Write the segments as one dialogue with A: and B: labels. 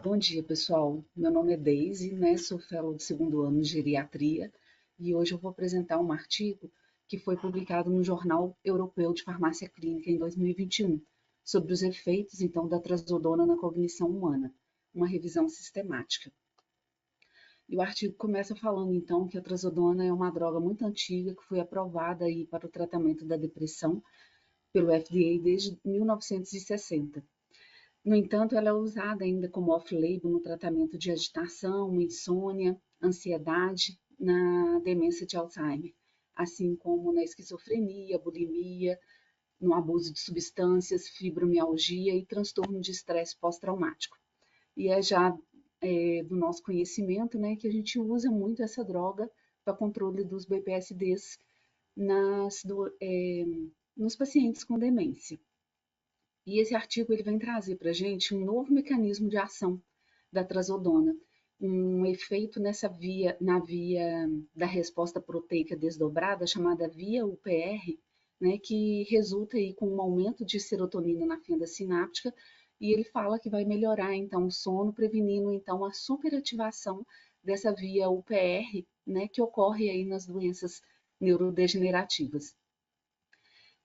A: Bom dia, pessoal. Meu nome é Deise, né? Sou fellow do segundo ano de geriatria e hoje eu vou apresentar um artigo que foi publicado no Jornal Europeu de Farmácia Clínica em 2021, sobre os efeitos, então, da trazodona na cognição humana, uma revisão sistemática. E o artigo começa falando, então, que a trazodona é uma droga muito antiga que foi aprovada aí para o tratamento da depressão pelo FDA desde 1960. No entanto, ela é usada ainda como off-label no tratamento de agitação, insônia, ansiedade, na demência de Alzheimer, assim como na esquizofrenia, bulimia, no abuso de substâncias, fibromialgia e transtorno de estresse pós-traumático. E é já do nosso conhecimento, né, que a gente usa muito essa droga para controle dos BPSDs nos pacientes com demência. E esse artigo ele vem trazer para a gente um novo mecanismo de ação da trazodona, um efeito na via da resposta proteica desdobrada, chamada via UPR, né, que resulta aí com um aumento de serotonina na fenda sináptica, e ele fala que vai melhorar então o sono, prevenindo então a superativação dessa via UPR, né, que ocorre aí nas doenças neurodegenerativas.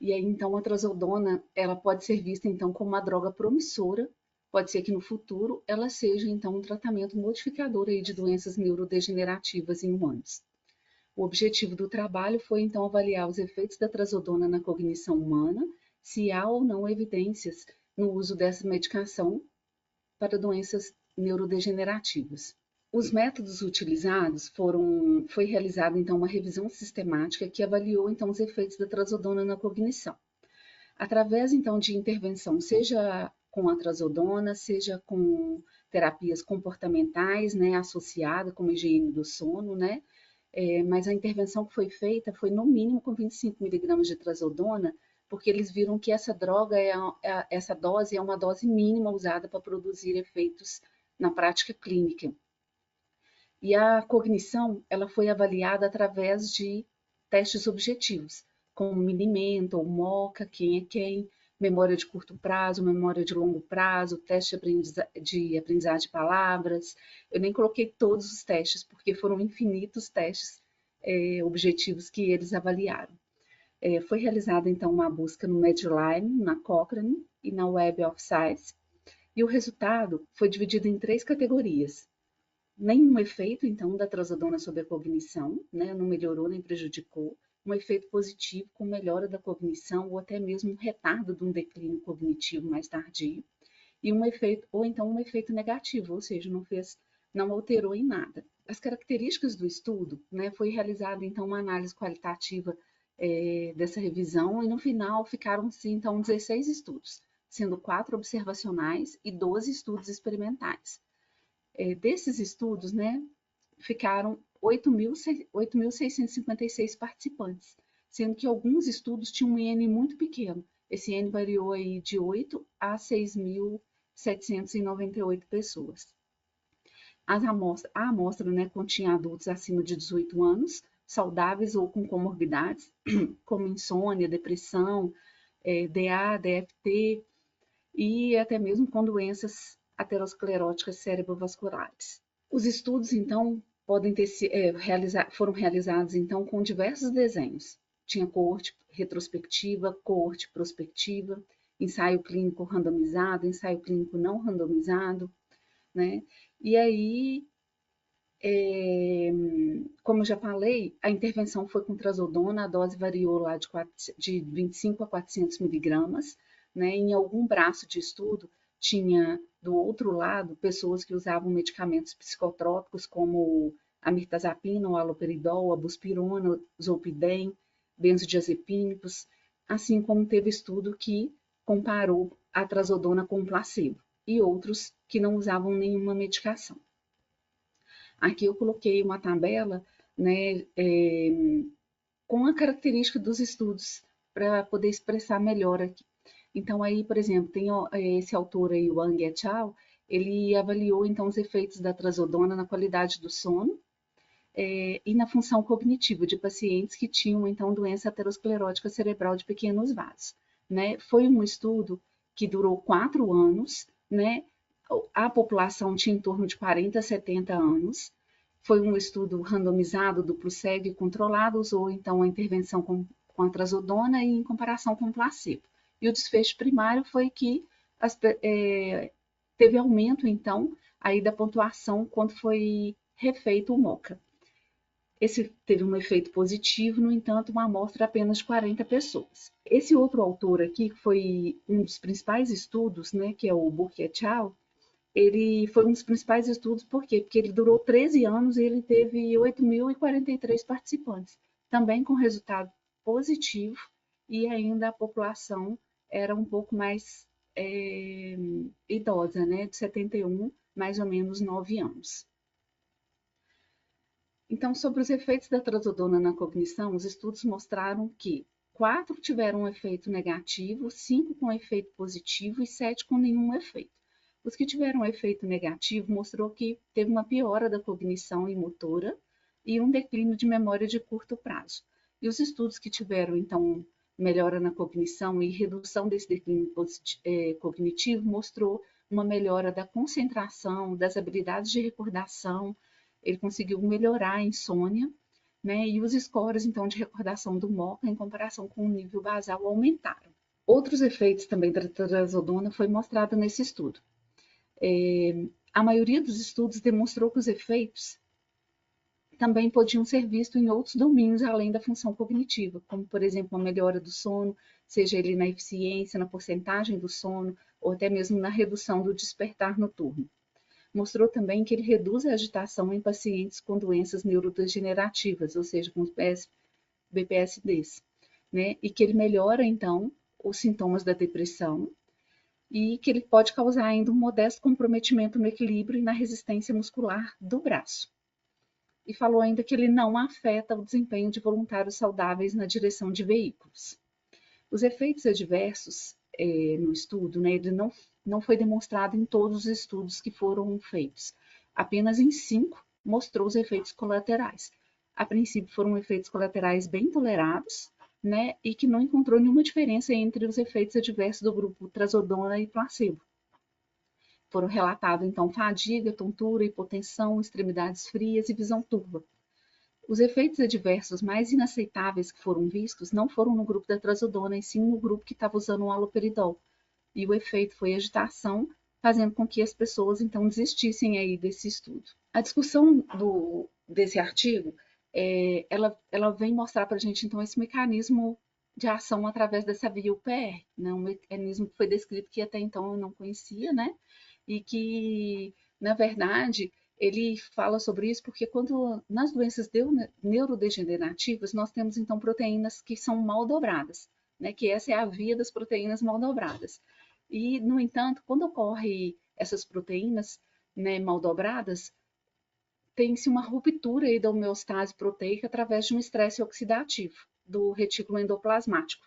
A: E aí, então, a trazodona, ela pode ser vista, então, como uma droga promissora. Pode ser que no futuro ela seja, então, um tratamento modificador aí de doenças neurodegenerativas em humanos. O objetivo do trabalho foi, então, avaliar os efeitos da trazodona na cognição humana, se há ou não evidências no uso dessa medicação para doenças neurodegenerativas. Os métodos utilizados foi realizada então uma revisão sistemática que avaliou então os efeitos da trazodona na cognição. Através então de intervenção, seja com a trazodona, seja com terapias comportamentais, né, associada como higiene do sono, né, mas a intervenção que foi feita foi no mínimo com 25 miligramas de trazodona, porque eles viram que essa droga, essa dose é uma dose mínima usada para produzir efeitos na prática clínica. E a cognição, ela foi avaliada através de testes objetivos, como Mini-Mental, MoCA, Quem é Quem, memória de curto prazo, memória de longo prazo, teste de aprendizagem de palavras. Eu nem coloquei todos os testes, porque foram infinitos testes objetivos que eles avaliaram. Foi realizada, então, uma busca no Medline, na Cochrane e na Web of Science, e o resultado foi dividido em três categorias: nenhum efeito, então, da trazodona sobre a cognição, né? Não melhorou nem prejudicou. Um efeito positivo com melhora da cognição ou até mesmo um retardo de um declínio cognitivo mais tardio. E um efeito, ou então um efeito negativo, ou seja, não alterou em nada. As características do estudo, né? Foi realizada, então, uma análise qualitativa dessa revisão e no final ficaram-se, então, 16 estudos, sendo 4 observacionais e 12 estudos experimentais. Desses estudos, né, ficaram 8.656 participantes, sendo que alguns estudos tinham um N muito pequeno. Esse N variou aí de 8 a 6.798 pessoas. A amostra, né, continha adultos acima de 18 anos, saudáveis ou com comorbidades, como insônia, depressão, DA, DFT e até mesmo com doenças ateroscleróticas cerebrovasculares. Os estudos, então, foram realizados então com diversos desenhos. Tinha coorte retrospectiva, coorte prospectiva, ensaio clínico randomizado, ensaio clínico não randomizado, né? E aí, como eu já falei, a intervenção foi com trazodona, a dose variou lá de 25 a 400 miligramas, né? Em algum braço de estudo tinha do outro lado pessoas que usavam medicamentos psicotrópicos como a mirtazapina, o haloperidol, a buspirona, zolpidem, benzodiazepínicos, assim como teve estudo que comparou a trazodona com o placebo e outros que não usavam nenhuma medicação. Aqui eu coloquei uma tabela, né, com a característica dos estudos para poder expressar melhor aqui. Então aí, por exemplo, tem esse autor aí, o Wang et al., ele avaliou então os efeitos da trazodona na qualidade do sono e na função cognitiva de pacientes que tinham então doença aterosclerótica cerebral de pequenos vasos, né? Foi um estudo que durou 4 anos, né? A população tinha em torno de 40 a 70 anos. Foi um estudo randomizado, duplo cego e controlado, usou então a intervenção com a trazodona e em comparação com o placebo. E o desfecho primário foi que teve aumento, então, aí da pontuação quando foi refeito o MOCA. Esse teve um efeito positivo, no entanto, uma amostra apenas de 40 pessoas. Esse outro autor aqui, que foi um dos principais estudos, né, que é o Burke et al., ele foi um dos principais estudos, por quê? Porque ele durou 13 anos e ele teve 8.043 participantes, também com resultado positivo, e ainda a população era um pouco mais idosa, né, de 71, mais ou menos 9 anos. Então, sobre os efeitos da trazodona na cognição, os estudos mostraram que 4 tiveram um efeito negativo, 5 com efeito positivo e 7 com nenhum efeito. Os que tiveram um efeito negativo mostrou que teve uma piora da cognição e motora e um declínio de memória de curto prazo. E os estudos que tiveram, então, melhora na cognição e redução desse declínio cognitivo mostrou uma melhora da concentração, das habilidades de recordação. Ele conseguiu melhorar a insônia, né? E os scores, então, de recordação do MoCA em comparação com o nível basal aumentaram. Outros efeitos também da trazodona foi mostrado nesse estudo. A maioria dos estudos demonstrou que os efeitos também podiam ser vistos em outros domínios além da função cognitiva, como, por exemplo, a melhora do sono, seja ele na eficiência, na porcentagem do sono, ou até mesmo na redução do despertar noturno. Mostrou também que ele reduz a agitação em pacientes com doenças neurodegenerativas, ou seja, com BPSDs, né? E que ele melhora, então, os sintomas da depressão e que ele pode causar ainda um modesto comprometimento no equilíbrio e na resistência muscular do braço. E falou ainda que ele não afeta o desempenho de voluntários saudáveis na direção de veículos. Os efeitos adversos no estudo, né, ele não foi demonstrado em todos os estudos que foram feitos. Apenas em 5 mostrou os efeitos colaterais. A princípio foram efeitos colaterais bem tolerados, né, e que não encontrou nenhuma diferença entre os efeitos adversos do grupo trazodona e placebo. Foram relatados, então, fadiga, tontura, hipotensão, extremidades frias e visão turva. Os efeitos adversos mais inaceitáveis que foram vistos não foram no grupo da trazodona, e sim no grupo que estava usando o haloperidol. E o efeito foi agitação, fazendo com que as pessoas, então, desistissem aí desse estudo. A discussão desse artigo, ela vem mostrar para a gente, então, esse mecanismo de ação através dessa via UPR, né? Um mecanismo que foi descrito que até então eu não conhecia, né? E que, na verdade, ele fala sobre isso porque quando nas doenças neurodegenerativas nós temos então proteínas que são mal dobradas, né? Que essa é a via das proteínas mal dobradas. E, no entanto, quando ocorre essas proteínas, né, mal dobradas, tem-se uma ruptura aí da homeostase proteica através de um estresse oxidativo do retículo endoplasmático,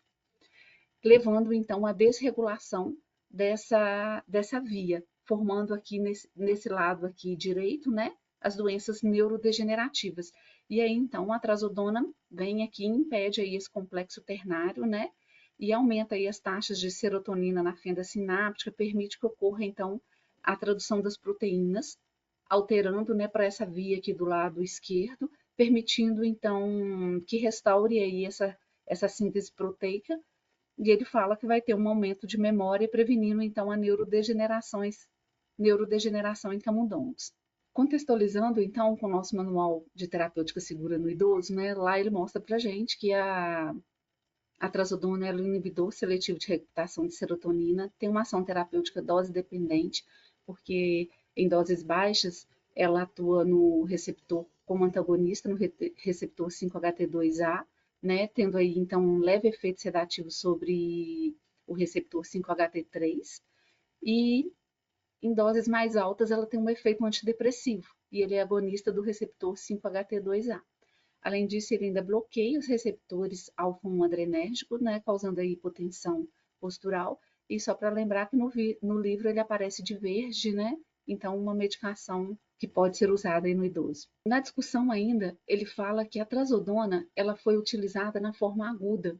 A: levando então à desregulação dessa via, formando aqui nesse lado aqui direito, né, as doenças neurodegenerativas. E aí então a trazodona vem aqui e impede aí esse complexo ternário, né, e aumenta aí as taxas de serotonina na fenda sináptica, permite que ocorra então a tradução das proteínas, alterando, né, para essa via aqui do lado esquerdo, permitindo então que restaure aí essa síntese proteica. E ele fala que vai ter um aumento de memória, prevenindo então a neurodegeneração em camundongos. Contextualizando então com o nosso manual de terapêutica segura no idoso, né, lá ele mostra para gente que a trazodona é um inibidor seletivo de recaptação de serotonina, tem uma ação terapêutica dose dependente, porque em doses baixas ela atua no receptor como antagonista no receptor 5-HT2A, né, tendo aí então um leve efeito sedativo sobre o receptor 5-HT3, e em doses mais altas ela tem um efeito antidepressivo, e ele é agonista do receptor 5-HT2A. Além disso, ele ainda bloqueia os receptores alfa-1 adrenérgico, né, causando a hipotensão postural. E só para lembrar que no livro ele aparece de verde, né? Então, uma medicação que pode ser usada aí no idoso. Na discussão ainda, ele fala que a trazodona ela foi utilizada na forma aguda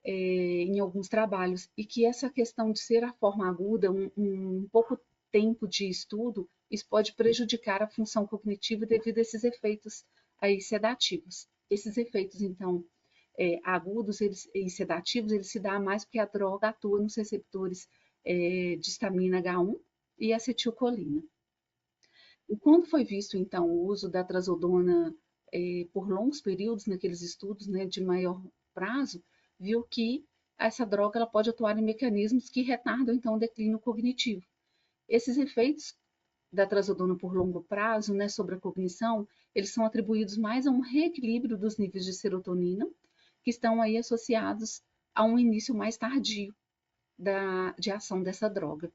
A: em alguns trabalhos, e que essa questão de ser a forma aguda, um pouco tempo de estudo, isso pode prejudicar a função cognitiva devido a esses efeitos aí sedativos. Esses efeitos, então, agudos e sedativos, eles se dão mais porque a droga atua nos receptores de histamina H1 e acetilcolina. E quando foi visto, então, o uso da trazodona por longos períodos, naqueles estudos, né, de maior prazo, viu que essa droga ela pode atuar em mecanismos que retardam, então, o declínio cognitivo. Esses efeitos da trazodona por longo prazo, né, sobre a cognição, eles são atribuídos mais a um reequilíbrio dos níveis de serotonina, que estão aí associados a um início mais tardio de ação dessa droga.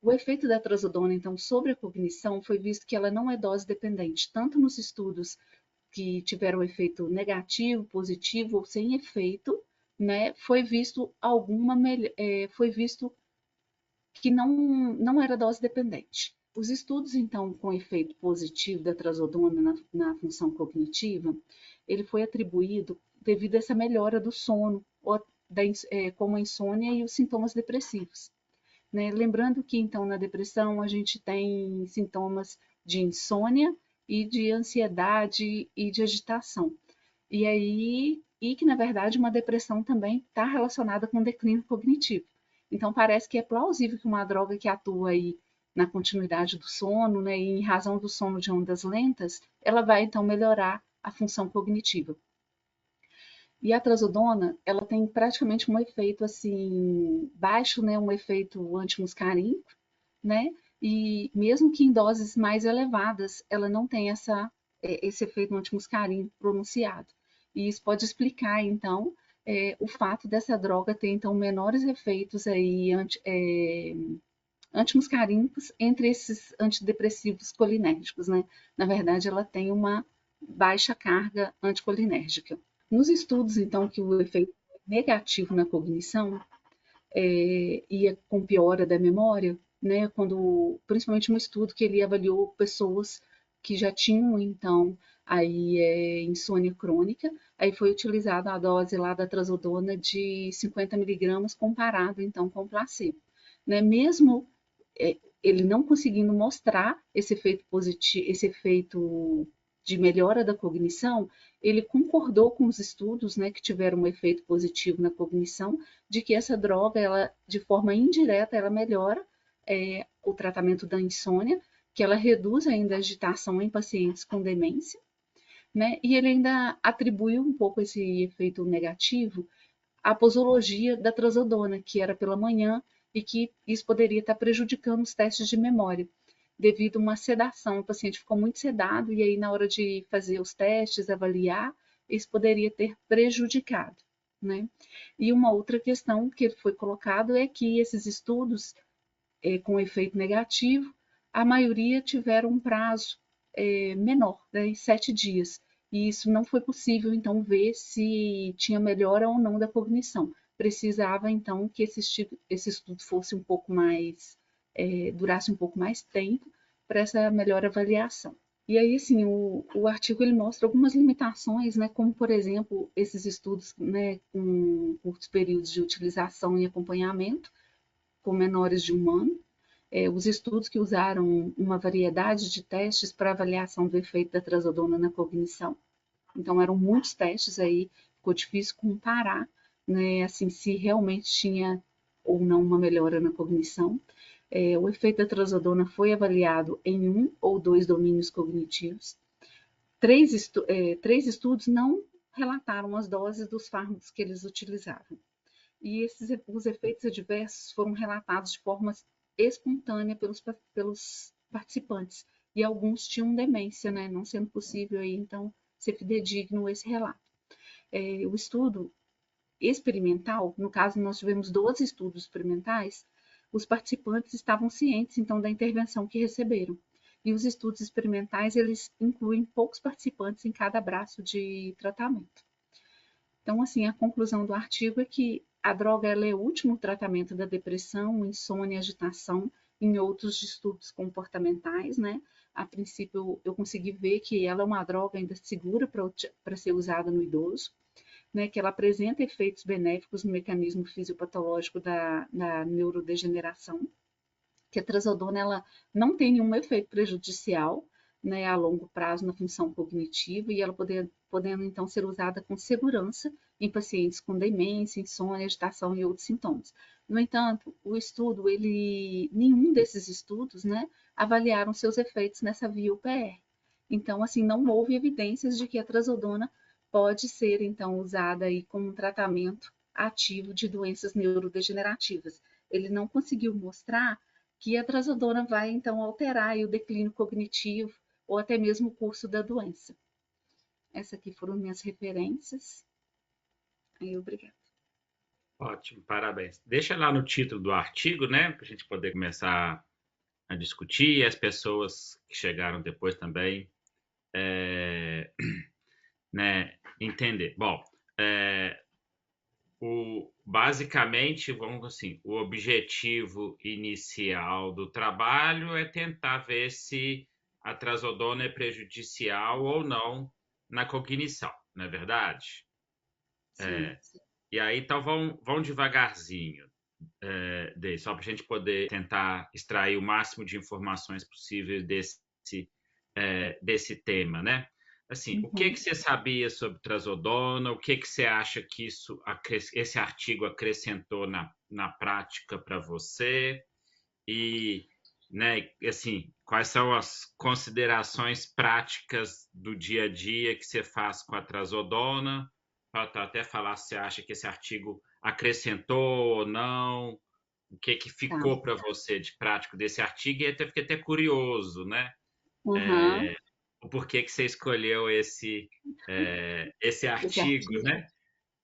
A: O efeito da trazodona, então, sobre a cognição foi visto que ela não é dose dependente, tanto nos estudos que tiveram efeito negativo, positivo ou sem efeito, né, foi visto que não era dose dependente. Os estudos, então, com efeito positivo da trazodona na função cognitiva, ele foi atribuído devido a essa melhora do sono, como a insônia e os sintomas depressivos. Né? Lembrando que, então, na depressão a gente tem sintomas de insônia e de ansiedade e de agitação. E que, na verdade, uma depressão também está relacionada com declínio cognitivo. Então, parece que é plausível que uma droga que atua aí na continuidade do sono, né, e em razão do sono de ondas lentas, ela vai, então, melhorar a função cognitiva. E a trazodona, ela tem praticamente um efeito assim baixo, né, um efeito antimuscarínico, né? E mesmo que em doses mais elevadas, ela não tem esse efeito antimuscarínico pronunciado. E isso pode explicar, então, o fato dessa droga ter, então, menores efeitos aí antimuscarínicos entre esses antidepressivos colinérgicos, né? Na verdade, ela tem uma baixa carga anticolinérgica. Nos estudos, então, que o efeito negativo na cognição ia com piora da memória, né? Principalmente um estudo que ele avaliou pessoas que já tinham, então, aí insônia crônica, aí foi utilizada a dose lá da trazodona de 50 miligramas comparado, então, com o placebo. Né? Mesmo ele não conseguindo mostrar esse efeito positivo, esse efeito de melhora da cognição, ele concordou com os estudos, né, que tiveram um efeito positivo na cognição, de que essa droga, ela, de forma indireta, ela melhora o tratamento da insônia, que ela reduz ainda a agitação em pacientes com demência, né, e ele ainda atribuiu um pouco esse efeito negativo à posologia da trazodona, que era pela manhã, e que isso poderia estar prejudicando os testes de memória, devido a uma sedação. O paciente ficou muito sedado e aí na hora de fazer os testes, avaliar, isso poderia ter prejudicado, né? E uma outra questão que foi colocado é que esses estudos com efeito negativo, a maioria tiveram um prazo menor, né, 7 dias. E isso não foi possível, então, ver se tinha melhora ou não da cognição. Precisava, então, que esse estudo fosse um pouco mais, durasse um pouco mais tempo para essa melhor avaliação. E aí, assim, o artigo ele mostra algumas limitações, né, como, por exemplo, esses estudos, né, com curtos períodos de utilização e acompanhamento, com menores de 1 ano, os estudos que usaram uma variedade de testes para avaliação do efeito da trazodona na cognição. Então, eram muitos testes aí, ficou difícil comparar, né, assim, se realmente tinha ou não uma melhora na cognição. O efeito da trazodona foi avaliado em 1 ou 2 domínios cognitivos. Três estudos não relataram as doses dos fármacos que eles utilizavam. E os efeitos adversos foram relatados de forma espontânea pelos participantes. E alguns tinham demência, né? Não sendo possível aí, então, ser fidedigno esse relato. O estudo experimental, no caso, nós tivemos 12 estudos experimentais, os participantes estavam cientes, então, da intervenção que receberam. E os estudos experimentais, eles incluem poucos participantes em cada braço de tratamento. Então, assim, a conclusão do artigo é que a droga ela é útil no tratamento da depressão, insônia, agitação, em outros distúrbios comportamentais, né? A princípio, eu consegui ver que ela é uma droga ainda segura para ser usada no idoso, né? Que ela apresenta efeitos benéficos no mecanismo fisiopatológico da neurodegeneração, que a trazodona ela não tem nenhum efeito prejudicial, né, a longo prazo na função cognitiva e ela podendo então ser usada com segurança em pacientes com demência, insônia, agitação e outros sintomas. No entanto, nenhum desses estudos, né, avaliaram seus efeitos nessa via UPR. Então, assim, não houve evidências de que a trazodona pode ser então usada aí como um tratamento ativo de doenças neurodegenerativas. Ele não conseguiu mostrar que a trazodona vai então alterar o declínio cognitivo ou até mesmo o curso da doença. Essas aqui foram minhas referências. Aí, obrigada.
B: Ótimo, parabéns. Deixa lá no título do artigo, né, para a gente poder começar a discutir e as pessoas que chegaram depois também, né, entender. Bom, é, basicamente, vamos assim, o objetivo inicial do trabalho é tentar ver se a trazodona é prejudicial ou não na cognição, não é verdade?
A: Sim, sim.
B: E aí, então, vão devagarzinho, só para a gente poder tentar extrair o máximo de informações possíveis desse tema, né? Assim, o que
A: Uhum.
B: que você sabia sobre trazodona? O que que você acha que esse artigo acrescentou na prática para você? E, né, assim, quais são as considerações práticas do dia a dia que você faz com a trazodona? Para até falar se você acha que esse artigo acrescentou ou não, o que que
A: Tá.
B: ficou para você de prático desse artigo, e até fiquei até curioso, né?
A: Uhum.
B: O porquê que você escolheu esse
A: Esse
B: artigo,
A: artigo.
B: né?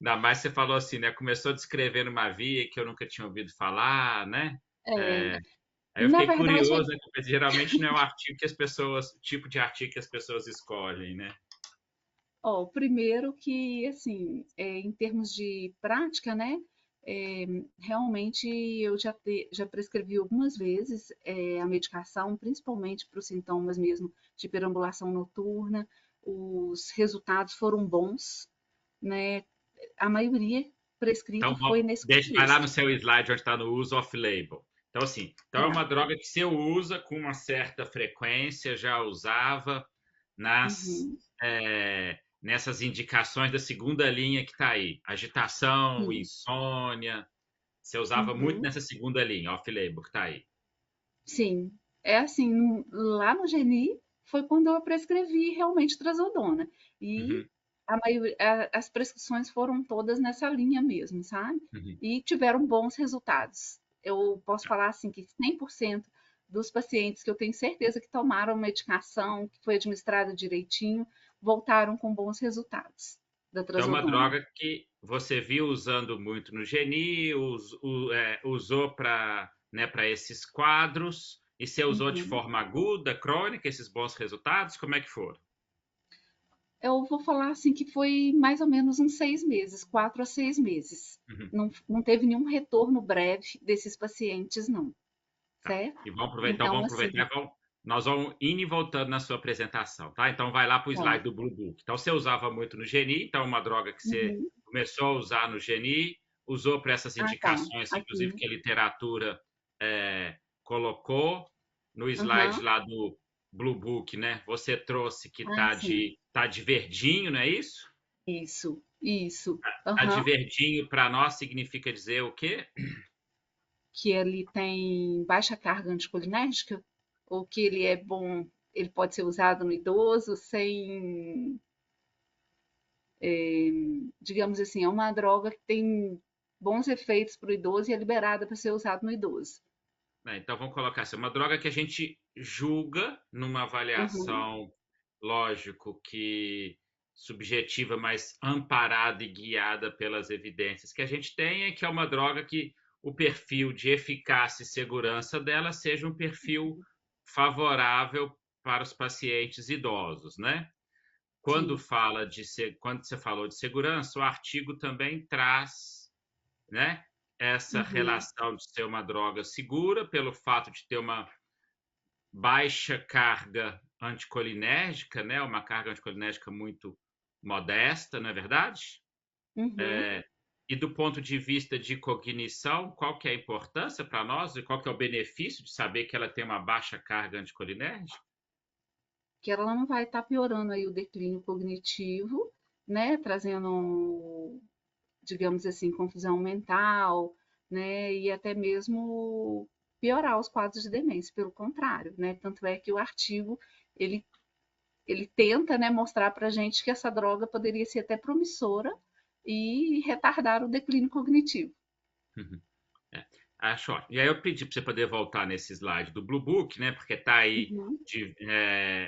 B: Ainda mais você falou assim, né? Começou descrevendo uma via que eu nunca tinha ouvido falar, né?
A: É,
B: É, aí eu
A: na
B: fiquei
A: verdade,
B: curioso, né? Porque geralmente não é o artigo que o tipo de artigo que as pessoas escolhem, né?
A: ó, primeiro que, assim, em termos de prática, né, é, realmente eu já prescrevi algumas vezes a medicação, principalmente para os sintomas mesmo de perambulação noturna. Os resultados foram bons, né? A maioria prescrito
B: Então,
A: foi nesse
B: vai lá
A: contexto.
B: no seu slide onde está no use off-label. Então, assim, então é
A: Tá.
B: uma droga que você usa com uma certa frequência, já usava
A: Uhum.
B: nessas indicações da segunda linha que está aí. Agitação,
A: Sim.
B: insônia. Você usava muito
A: Uhum.
B: nessa segunda linha, off-label, que está aí.
A: Sim, é assim, lá no Geni foi quando eu prescrevi realmente trazodona. E
B: Uhum,
A: as prescrições foram todas nessa linha mesmo, sabe?
B: uhum.
A: E tiveram bons resultados. Eu posso falar assim que 100% dos pacientes que eu tenho certeza que tomaram medicação, que foi administrada direitinho, voltaram com bons resultados da
B: Então, é uma
A: trazodona.
B: droga que você viu usando muito no Geni, usou para, né, para esses quadros, e você usou de
A: Uhum.
B: forma aguda, crônica, esses bons resultados? Como é que foram?
A: Eu vou falar assim que foi mais ou menos uns 6 meses, 4 a 6 meses.
B: Uhum.
A: Não teve nenhum retorno breve desses pacientes, não,
B: Tá.
A: certo?
B: E vamos aproveitar, então
A: Então,
B: vamos
A: assim,
B: aproveitar e nós vamos indo e voltando na sua apresentação, tá? Então vai lá para o
A: tá.
B: slide do Blue Book. Então você usava muito no Geni, então uma droga que você
A: Uhum.
B: começou a usar no Geni, usou para essas
A: Ah, tá.
B: indicações, inclusive
A: Aqui.
B: que a literatura colocou no slide
A: Aham.
B: lá do Blue Book, né? Você trouxe que
A: Ah, sim.
B: tá de verdinho, não é isso?
A: Isso, isso.
B: Tá de
A: Aham.
B: verdinho para nós significa dizer o quê?
A: Que ele tem baixa carga anticolinérgica, ou que ele é bom, ele pode ser usado no idoso sem, digamos assim, é uma droga que tem bons efeitos para o idoso e é liberada para ser usado no idoso.
B: Então vamos colocar assim, uma droga que a gente julga numa
A: Uhum,
B: avaliação, lógico que subjetiva, mas amparada e guiada pelas evidências que a gente tem, é que é uma droga que o perfil de eficácia e segurança dela seja um perfil favorável para os pacientes idosos, né?
A: sim.
B: Quando você falou de segurança, o artigo também traz, né, essa
A: Uhum,
B: relação de ser uma droga segura pelo fato de ter uma baixa carga anticolinérgica, né, uma carga anticolinérgica muito modesta, não é verdade?
A: uhum,
B: E do ponto de vista de cognição, qual que é a importância para nós e qual que é o benefício de saber que ela tem uma baixa carga anticolinérgica?
A: Que ela não vai estar piorando aí o declínio cognitivo, né, trazendo, digamos assim, confusão mental, né, e até mesmo piorar os quadros de demência, pelo contrário, né, tanto é que o artigo, ele, ele tenta, né, mostrar para a gente que essa droga poderia ser até promissora e retardar o declínio cognitivo.
B: Uhum. É, acho ótimo. E aí eu pedi para você poder voltar nesse slide do Blue Book, né? Porque tá aí
A: Uhum,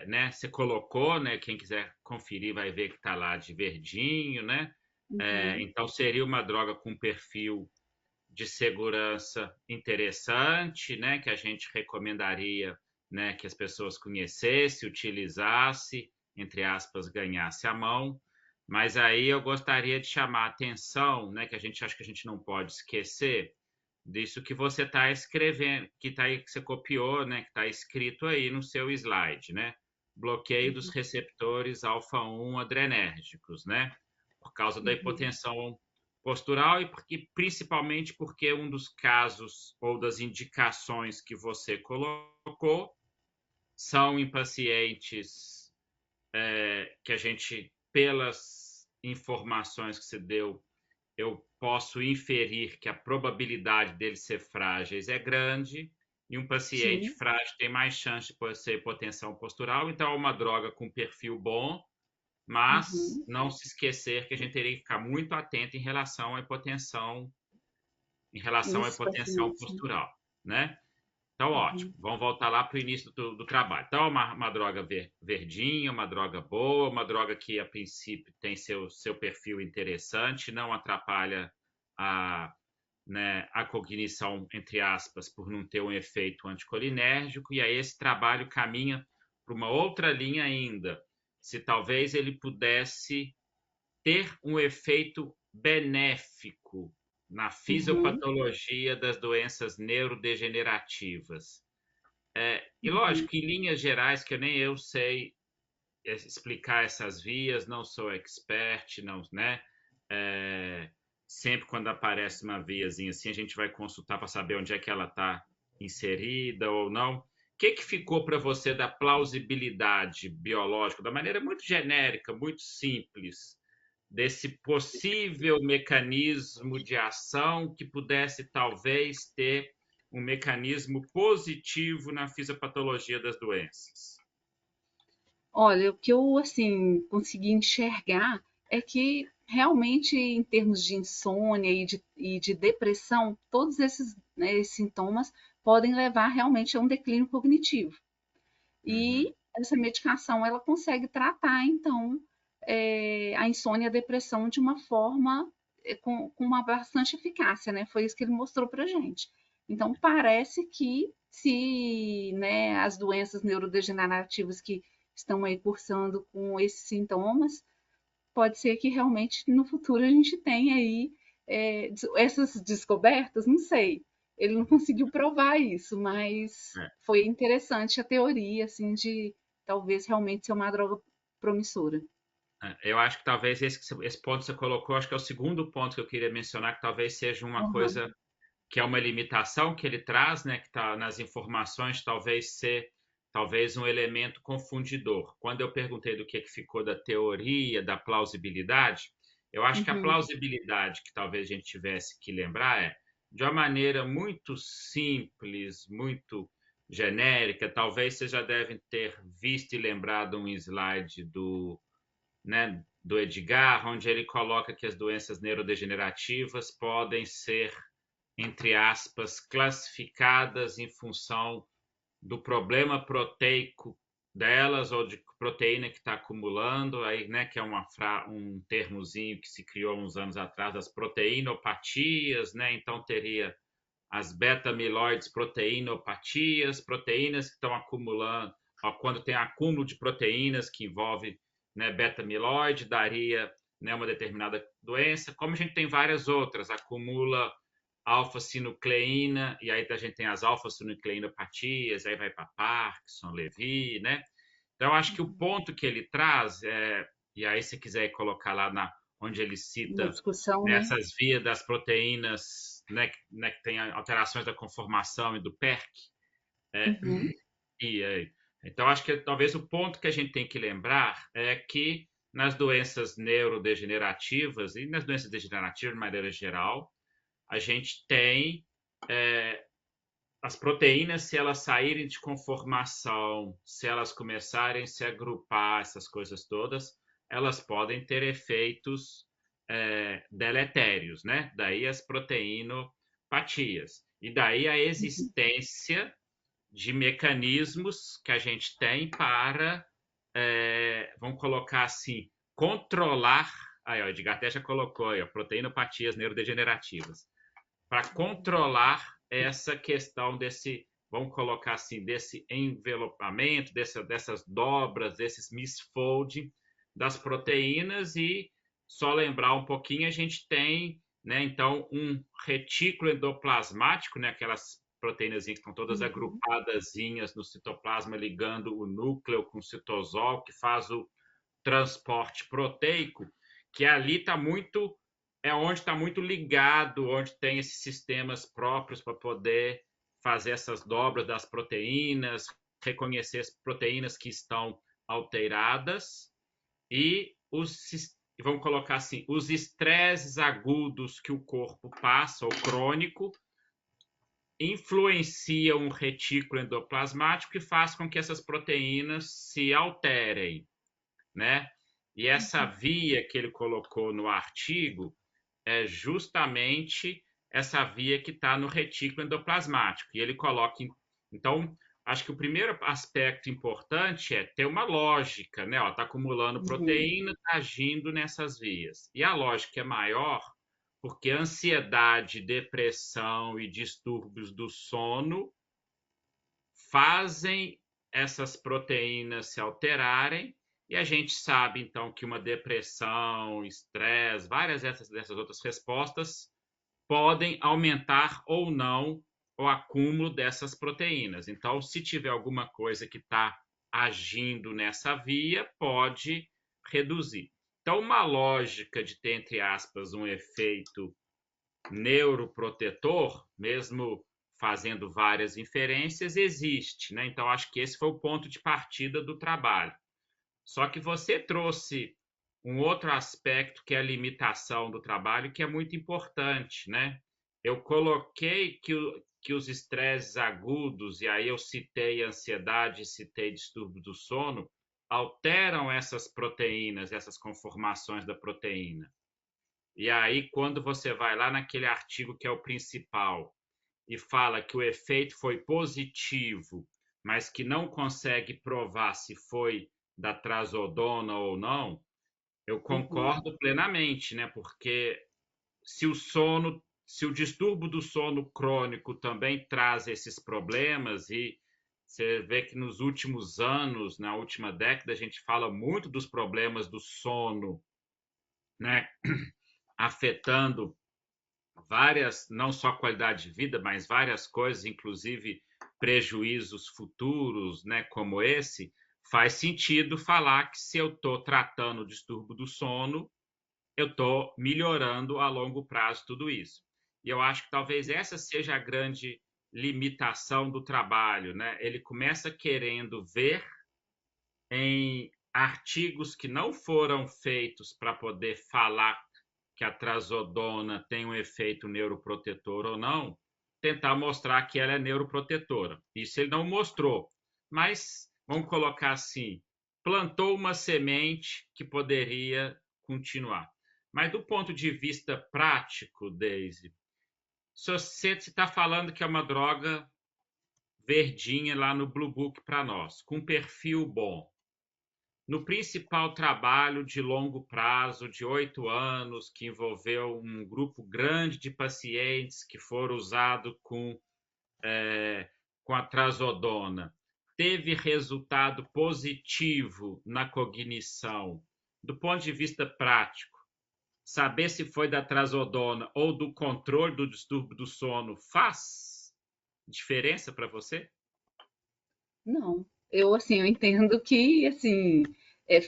B: né? Você colocou, né? Quem quiser conferir vai ver que tá lá de verdinho, né?
A: uhum,
B: Então seria uma droga com perfil de segurança interessante, né? Que a gente recomendaria, né? Que as pessoas conhecessem, utilizassem, entre aspas, ganhasse a mão. Mas aí eu gostaria de chamar a atenção, né? Que a gente acha que a gente não pode esquecer disso que você está escrevendo, que tá aí, que você copiou, né, que está escrito aí no seu slide, né? Bloqueio dos
A: uhum,
B: receptores alfa-1 adrenérgicos, né? Por causa da
A: uhum,
B: hipotensão postural e porque, principalmente porque um dos casos ou das indicações que você colocou são em pacientes que a gente, pelas informações que você deu, eu posso inferir que a probabilidade deles ser frágeis é grande e um paciente
A: sim,
B: frágil tem mais chance de ser hipotensão postural, então é uma droga com perfil bom, mas
A: uhum,
B: não se esquecer que a gente teria que ficar muito atento em relação à
A: nesses
B: hipotensão
A: pacientes, né?
B: postural, né? Então, ótimo.
A: Uhum,
B: Vamos voltar lá para o início do trabalho. Então, uma droga verdinha, uma droga boa, uma droga que, a princípio, tem seu perfil interessante, não atrapalha a, né, a cognição, entre aspas, por não ter um efeito anticolinérgico. E aí esse trabalho caminha para uma outra linha ainda. Se talvez ele pudesse ter um efeito benéfico na
A: uhum,
B: fisiopatologia das doenças neurodegenerativas. E lógico,
A: uhum.
B: em linhas gerais, que nem eu sei explicar essas vias, não sou expert, não, né? É, sempre quando aparece uma viazinha assim, a gente vai consultar para saber onde é que ela está inserida ou não. O que ficou para você da plausibilidade biológica, da maneira muito genérica, muito simples, desse possível mecanismo de ação que pudesse talvez ter um mecanismo positivo na fisiopatologia das doenças?
A: Olha, o que eu, assim, consegui enxergar é que realmente, em termos de insônia e de depressão, todos esses, né, esses sintomas podem levar realmente a um declínio cognitivo.
B: Uhum,
A: E essa medicação, ela consegue tratar, então, a insônia e a depressão de uma forma, com uma bastante eficácia, né? Foi isso que ele mostrou pra gente. Então, parece que se, né, as doenças neurodegenerativas que estão aí cursando com esses sintomas, pode ser que realmente no futuro a gente tenha aí essas descobertas, não sei. Ele não conseguiu provar isso, mas
B: é.
A: foi interessante a teoria, assim, de talvez realmente ser uma droga promissora.
B: Eu acho que talvez esse ponto que você colocou, acho que é o segundo ponto que eu queria mencionar, que talvez seja uma
A: Uhum,
B: coisa que é uma limitação que ele traz, né, que está nas informações, talvez um elemento confundidor. Quando eu perguntei do que ficou da teoria, da plausibilidade, eu acho que a
A: uhum,
B: plausibilidade que talvez a gente tivesse que lembrar de uma maneira muito simples, muito genérica, talvez vocês já devem ter visto e lembrado um slide do Edgar, onde ele coloca que as doenças neurodegenerativas podem ser, entre aspas, classificadas em função do problema proteico delas ou de proteína que está acumulando, aí, né, que é um termozinho que se criou uns anos atrás, das proteinopatias, né? Então teria as beta-amiloides proteinopatias, proteínas que estão acumulando, ó, quando tem acúmulo de proteínas que envolve, né, beta-amiloide, daria, né, uma determinada doença, como a gente tem várias outras, acumula alfa-sinucleína, e aí a gente tem as alfa-sinucleinopatias, aí vai para Parkinson, Levy, né? Então, eu acho que o ponto que ele traz, e aí se quiser colocar lá onde ele
A: Uma
B: cita
A: discussão, né?
B: nessas vias das proteínas, né, que tem alterações da conformação e do PERC. É,
A: Uhum,
B: então, acho que talvez o ponto que a gente tem que lembrar é que nas doenças neurodegenerativas e nas doenças degenerativas de maneira geral, a gente tem as proteínas, se elas saírem de conformação, se elas começarem a se agrupar, essas coisas todas, elas podem ter efeitos deletérios, né? Daí as proteinopatias. E daí a
A: uhum,
B: existência de mecanismos que a gente tem para, vamos colocar assim, controlar. Aí, ó, o Edgar até já colocou aí, ó, proteinopatias neurodegenerativas para controlar essa questão desse, vamos colocar assim, desse envelopamento, dessas dobras, desses misfolding das proteínas e só lembrar um pouquinho, a gente tem, né, então, um retículo endoplasmático, né, aquelas proteínas que estão todas
A: uhum,
B: agrupadazinhas no citoplasma, ligando o núcleo com o citosol, que faz o transporte proteico, que ali está muito onde está muito ligado, onde tem esses sistemas próprios para poder fazer essas dobras das proteínas, reconhecer as proteínas que estão alteradas e vamos colocar assim, os estresses agudos que o corpo passa, ou crônico, influenciam o retículo endoplasmático e faz com que essas proteínas se alterem, né? E essa via que ele colocou no artigo é justamente essa via que está no retículo endoplasmático. E ele coloca. Então, acho que o primeiro aspecto importante é ter uma lógica, né? Está acumulando
A: uhum,
B: proteína, está agindo nessas vias. E a lógica é maior porque ansiedade, depressão e distúrbios do sono fazem essas proteínas se alterarem, e a gente sabe então que uma depressão, estresse, várias dessas outras respostas podem aumentar ou não o acúmulo dessas proteínas. Então, se tiver alguma coisa que está agindo nessa via, pode reduzir. Então, uma lógica de ter, entre aspas, um efeito neuroprotetor, mesmo fazendo várias inferências, existe, né? Então, acho que esse foi o ponto de partida do trabalho. Só que você trouxe um outro aspecto que é a limitação do trabalho, que é muito importante, né? Eu coloquei que os estresses agudos, e aí eu citei ansiedade, citei distúrbio do sono, alteram essas proteínas, essas conformações da proteína. E aí, quando você vai lá naquele artigo que é o principal e fala que o efeito foi positivo, mas que não consegue provar se foi da trazodona ou não, eu
A: uhum,
B: concordo plenamente, né? Porque se o distúrbio do sono crônico também traz esses problemas e você vê que nos últimos anos, na última década, a gente fala muito dos problemas do sono, né? Afetando várias, não só qualidade de vida, mas várias coisas, inclusive prejuízos futuros, né, como esse, faz sentido falar que se eu estou tratando o distúrbio do sono, eu estou melhorando a longo prazo tudo isso. E eu acho que talvez essa seja a grande limitação do trabalho, né? Ele começa querendo ver em artigos que não foram feitos para poder falar que a trazodona tem um efeito neuroprotetor ou não, tentar mostrar que ela é neuroprotetora. Isso ele não mostrou, mas vamos colocar assim, plantou uma semente que poderia continuar. Mas do ponto de vista prático, Daisy, se você está falando que é uma droga verdinha lá no Blue Book para nós, com perfil bom, no principal trabalho de longo prazo, de 8 anos, que envolveu um grupo grande de pacientes que foram usados com a trazodona, teve resultado positivo na cognição, do ponto de vista prático, saber se foi da trazodona ou do controle do distúrbio do sono faz diferença para você?
A: não. Eu, assim, eu entendo que, assim, é,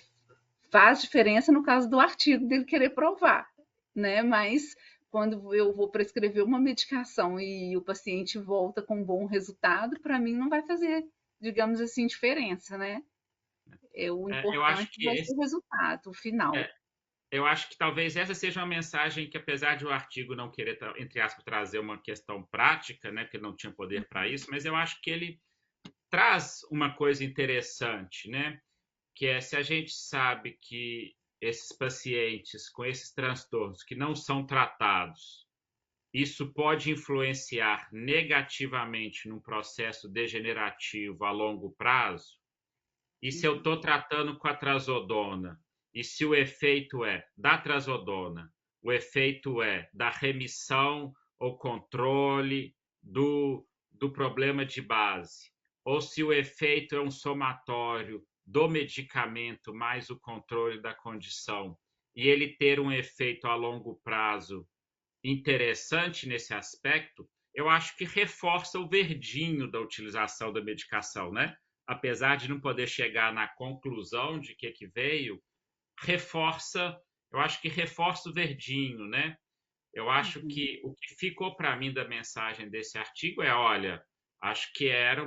A: faz diferença no caso do artigo dele querer provar, né? Mas quando eu vou prescrever uma medicação e o paciente volta com um bom resultado, para mim não vai fazer, digamos assim, diferença, né? O
B: Eu acho
A: importante
B: que
A: vai ser o resultado final.
B: é, eu acho que talvez essa seja uma mensagem que, apesar de o artigo não querer, entre aspas, trazer uma questão prática, né, porque ele não tinha poder para isso, mas eu acho que ele traz uma coisa interessante, né, que é se a gente sabe que esses pacientes com esses transtornos que não são tratados, isso pode influenciar negativamente num processo degenerativo a longo prazo. E se eu
A: Uhum.
B: estou tratando com a trazodona, e se o efeito é da trazodona, o efeito é da remissão ou controle do problema de base, ou se o efeito é um somatório do medicamento mais o controle da condição, e ele ter um efeito a longo prazo interessante nesse aspecto, eu acho que reforça o verdinho da utilização da medicação, né? Apesar de não poder chegar na conclusão de que veio, reforça, eu acho que reforça o verdinho, né? Eu acho
A: Uhum.
B: que o que ficou para mim da mensagem desse artigo é, olha, acho que era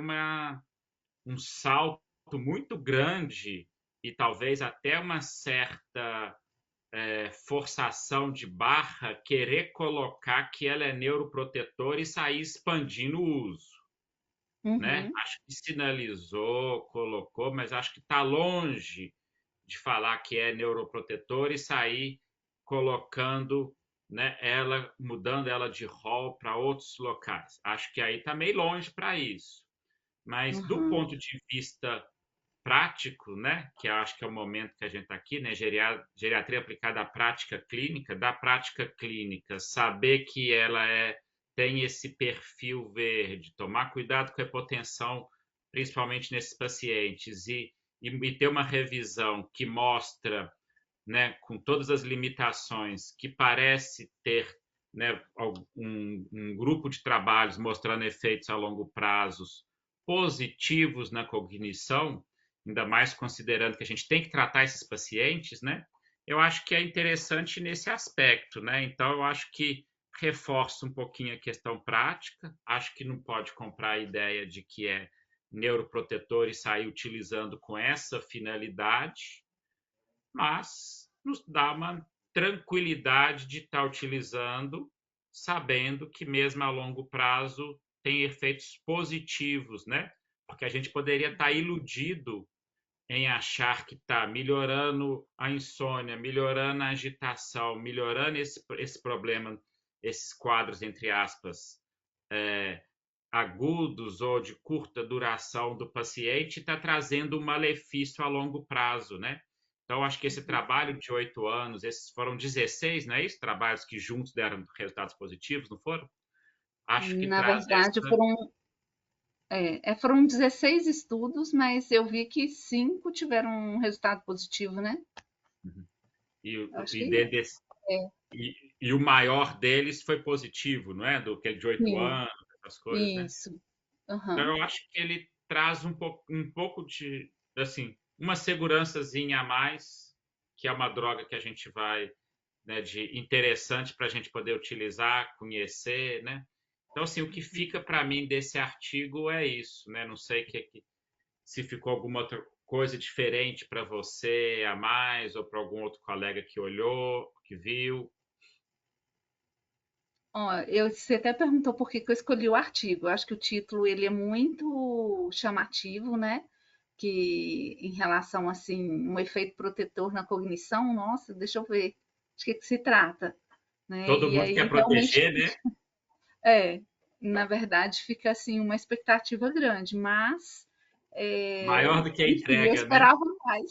B: um salto muito grande e talvez até uma certa forçação de barra querer colocar que ela é neuroprotetora e sair expandindo o uso, né?
A: Uhum.
B: Acho que sinalizou, colocou, mas acho que está longe de falar que é neuroprotetora e sair colocando, né, ela, mudando ela de rol para outros locais. Acho que aí está meio longe para isso. Mas do
A: Uhum.
B: ponto de vista prático, né, que eu acho que é o momento que a gente está aqui, né, geriatria aplicada à prática clínica, da prática clínica, saber que ela tem esse perfil verde, tomar cuidado com a hipotensão, principalmente nesses pacientes, e ter uma revisão que mostra, né, com todas as limitações, que parece ter, né, um grupo de trabalhos mostrando efeitos a longo prazo positivos na cognição, ainda mais considerando que a gente tem que tratar esses pacientes, né? Eu acho que é interessante nesse aspecto, né? Então, eu acho que reforça um pouquinho a questão prática. Acho que não pode comprar a ideia de que é neuroprotetor e sair utilizando com essa finalidade, mas nos dá uma tranquilidade de estar utilizando, sabendo que mesmo a longo prazo tem efeitos positivos, né? Porque a gente poderia estar iludido em achar que está melhorando a insônia, melhorando a agitação, melhorando esse problema, esses quadros, entre aspas, é, agudos ou de curta duração do paciente, está trazendo um malefício a longo prazo, né? Então, acho que esse trabalho de 8 anos, esses foram 16, não é isso? Trabalhos que juntos deram resultados positivos, não foram? Acho que
A: Na
B: traz
A: verdade,
B: essa.
A: foram 16 estudos, mas eu vi que 5 tiveram um resultado positivo, né?
B: Uhum. E,
A: Acho
B: e,
A: que
B: desse,
A: é.
B: e o maior deles foi positivo, não é? Do que ele de oito
A: Sim,
B: anos, essas coisas, né?
A: isso.
B: Então,
A: Aham.
B: eu acho que ele traz um pouco de, assim, uma segurançazinha a mais, que é uma droga que a gente vai, né, de interessante para a gente poder utilizar, conhecer, né? Então, assim, o que fica para mim desse artigo é isso, né? Não sei se ficou alguma outra coisa diferente para você a mais ou para algum outro colega que olhou, que viu.
A: Ó, você até perguntou por que que eu escolhi o artigo. Eu acho que o título ele é muito chamativo, né? Que em relação assim, um efeito protetor na cognição, nossa, deixa eu ver de que se trata, né?
B: Todo
A: E
B: mundo quer
A: aí realmente
B: proteger, né?
A: é, na verdade fica assim uma expectativa grande, mas
B: Maior do que a
A: enfim, eu
B: entrega, né?
A: esperava mais.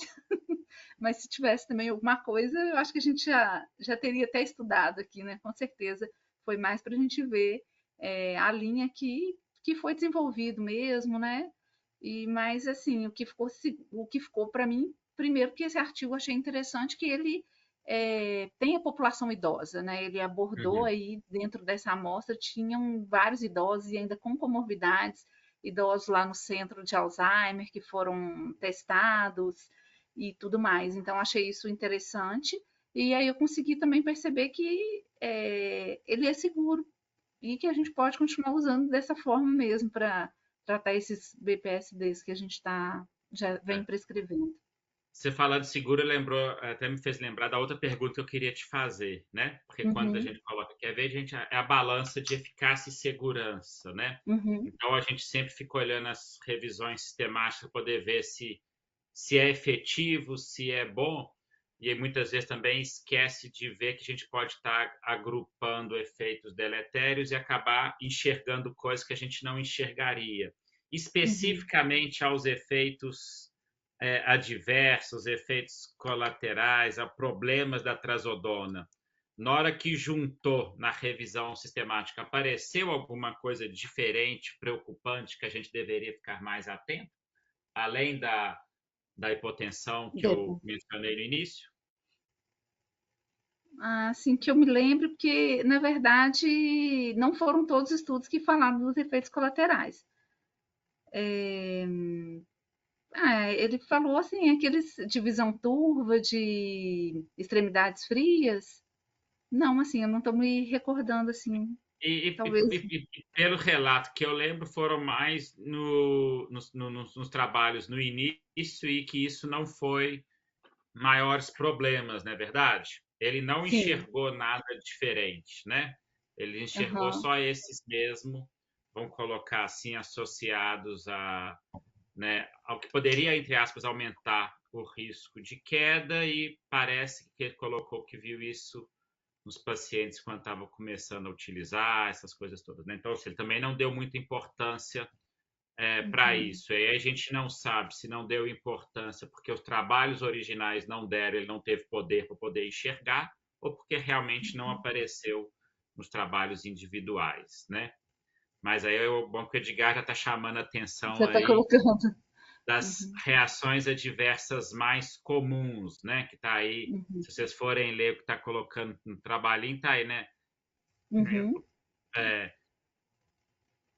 A: Mas se tivesse também alguma coisa, eu acho que a gente já teria até estudado aqui, né? Com certeza. Foi mais para a gente ver a linha que foi desenvolvido mesmo, né? E mas assim, o que ficou para mim, primeiro que esse artigo eu achei interessante que ele tem a população idosa, né? Ele abordou
B: Uhum.
A: aí dentro dessa amostra tinham vários idosos e ainda com comorbidades, idosos lá no centro de Alzheimer que foram testados, e tudo mais. Então, achei isso interessante. E aí eu consegui também perceber que ele é seguro e que a gente pode continuar usando dessa forma mesmo para tratar esses BPSDs que a gente já vem
B: É.
A: prescrevendo.
B: Você falando de seguro lembrou, até me fez lembrar da outra pergunta que eu queria te fazer, né? Porque quando a
A: Uhum,
B: gente coloca quer ver, a gente é a balança de eficácia e segurança, né?
A: uhum,
B: Então a gente sempre fica olhando as revisões sistemáticas para poder ver se é efetivo, se é bom, e aí muitas vezes também esquece de ver que a gente pode estar agrupando efeitos deletérios e acabar enxergando coisas que a gente não enxergaria.
A: uhum,
B: Especificamente aos efeitos adversos, efeitos colaterais, a problemas da trazodona. Na hora que juntou na revisão sistemática, apareceu alguma coisa diferente, preocupante, que a gente deveria ficar mais atento, além da hipotensão que eu
A: depo.
B: mencionei no início?
A: Assim que eu me lembro, porque na verdade não foram todos os estudos que falaram dos efeitos colaterais. É, ele falou assim, aqueles de visão turva, de extremidades frias. Não, assim, eu não estou me recordando assim, talvez.
B: E pelo relato que eu lembro, foram mais nos trabalhos no início e que isso não foi maiores problemas, não é verdade? Ele não
A: Sim,
B: enxergou nada diferente, né? Ele enxergou
A: aham,
B: só esses mesmo, vamos colocar assim, associados né, ao que poderia, entre aspas, aumentar o risco de queda, e parece que ele colocou que viu isso nos pacientes quando estava começando a utilizar essas coisas todas, né? Então, assim, ele também não deu muita importância para
A: uhum,
B: isso. E aí a gente não sabe se não deu importância porque os trabalhos originais não deram, ele não teve poder para poder enxergar, ou porque realmente não apareceu nos trabalhos individuais, né? Mas aí o bom que o Edgar já está chamando a atenção
A: você está
B: aí
A: colocando.
B: das
A: Uhum,
B: reações adversas mais comuns, né? Que está aí,
A: uhum,
B: se vocês forem ler o que está colocando no trabalhinho, está aí, né?
A: uhum.
B: É,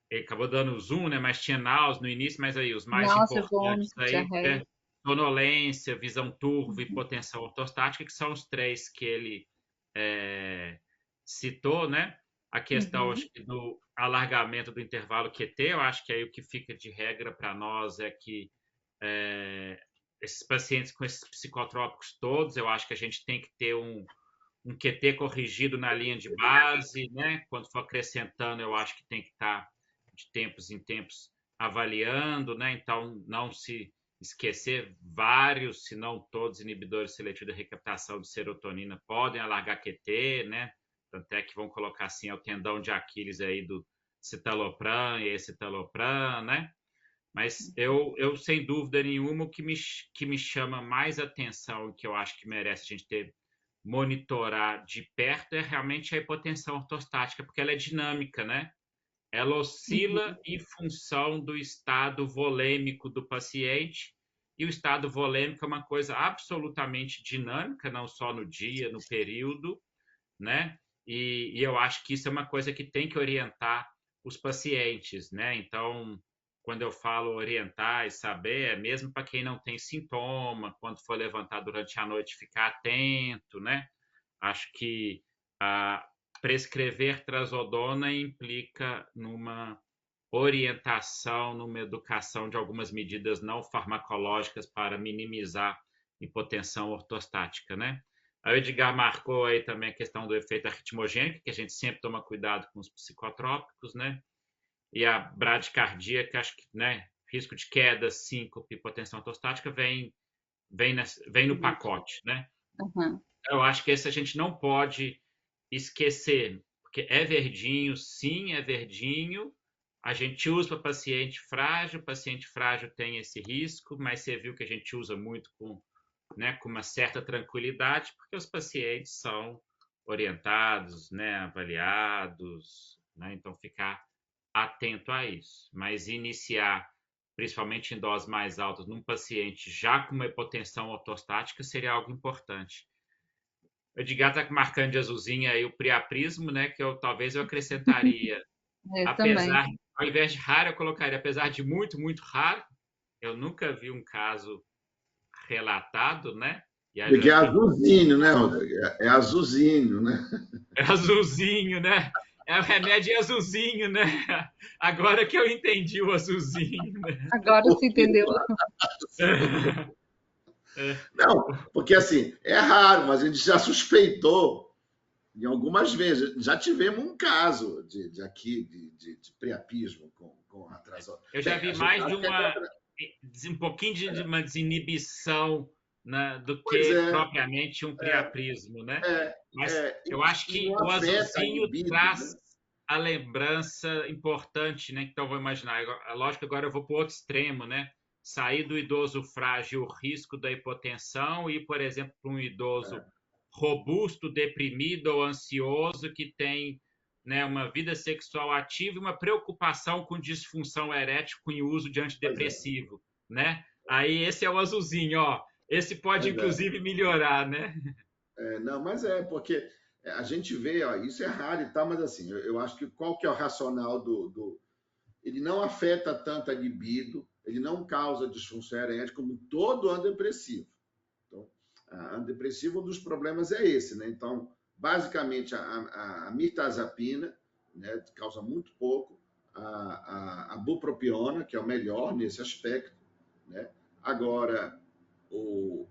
B: ele acabou dando zoom, né? Mas tinha náuseas no início, mas aí os mais
A: Náusea,
B: importantes
A: vômito,
B: aí,
A: diarreia.
B: sonolência, visão turva e
A: Uhum,
B: hipotensão ortostática, que são os três que ele é, citou, né? A questão,
A: uhum,
B: acho que, do alargamento do intervalo QT, eu acho que aí o que fica de regra para nós é que é, esses pacientes com esses psicotrópicos todos, eu acho que a gente tem que ter um QT corrigido na linha de base, né? Quando for acrescentando, eu acho que tem que estar de tempos em tempos avaliando, né? Então, não se esquecer, vários, se não todos, inibidores seletivos da recaptação de serotonina podem alargar QT, né? Tanto é que vão colocar assim, é o tendão de Aquiles aí do citalopram e escitalopram, né? Mas eu, sem dúvida nenhuma, o que me chama mais atenção, que eu acho que merece a gente monitorar de perto, é realmente a hipotensão ortostática, porque ela é dinâmica, né? Ela oscila
A: uhum,
B: em função do estado volêmico do paciente, e o estado volêmico é uma coisa absolutamente dinâmica, não só no dia, no período, né? E eu acho que isso é uma coisa que tem que orientar os pacientes, né? Então, quando eu falo orientar e saber, é mesmo para quem não tem sintoma, quando for levantar durante a noite, ficar atento, né? Acho que prescrever trazodona implica numa orientação, numa educação de algumas medidas não farmacológicas para minimizar hipotensão ortostática, né? A Edgar marcou aí também a questão do efeito arritmogênico, que a gente sempre toma cuidado com os psicotrópicos, né? E a bradicardia, que acho que, né, risco de queda, síncope, hipotensão ortostática vem no
A: uhum,
B: pacote, né?
A: aham,
B: Eu acho que esse a gente não pode esquecer, porque é verdinho, sim, é verdinho. A gente usa para paciente frágil tem esse risco, mas você viu que a gente usa muito com uma certa tranquilidade, porque os pacientes são orientados, né, avaliados, né, então ficar atento a isso. Mas iniciar, principalmente em doses mais altas, num paciente já com uma hipotensão ortostática seria algo importante. O Edgar está marcando de azulzinho aí o priaprismo, né? Que talvez eu acrescentaria,
A: também.
B: apesar, ao invés de raro, eu colocaria, apesar de muito, muito raro, eu nunca vi um caso relatado, né? E a
C: Porque é
B: gente tem
C: azulzinho, né, Rodrigo? É azulzinho, né?
B: é azulzinho, né? É o remédio azulzinho, né? Agora que eu entendi o azulzinho, né?
A: Agora você entendeu?
C: Não, porque assim, é raro, mas a gente já suspeitou em algumas vezes. Já tivemos um caso de priapismo com atraso.
B: Eu já
C: Bem,
B: vi
C: a gente
B: mais de
C: acha que
B: um pouquinho de uma desinibição, né, do
C: pois
B: que
C: é,
B: propriamente um priapismo, né? Mas eu acho
C: e
B: que
C: não
B: o
C: afeta a
B: azulzinho
C: libido,
B: traz
C: né?
B: a lembrança importante, né? Então, eu vou imaginar. Lógico que agora eu vou para o outro extremo, né? Sair do idoso frágil, o risco da hipotensão, e, por exemplo, para um idoso robusto, deprimido ou ansioso, que tem, né, uma vida sexual ativa e uma preocupação com disfunção erétil com o uso de
C: Pois é,
B: antidepressivo, né? Aí esse é o azulzinho, ó. Esse pode,
C: pois é.
B: inclusive, melhorar, né?
C: Não, mas porque a gente vê, ó, isso é raro e tal, mas assim, eu acho que qual que é o racional ele não afeta tanto a libido, ele não causa disfunção erétil como todo antidepressivo. Então, antidepressivo, um dos problemas é esse, né? Então, basicamente, a mirtazapina, né, causa muito pouco, a bupropiona, que é o melhor nesse aspecto, né? Agora,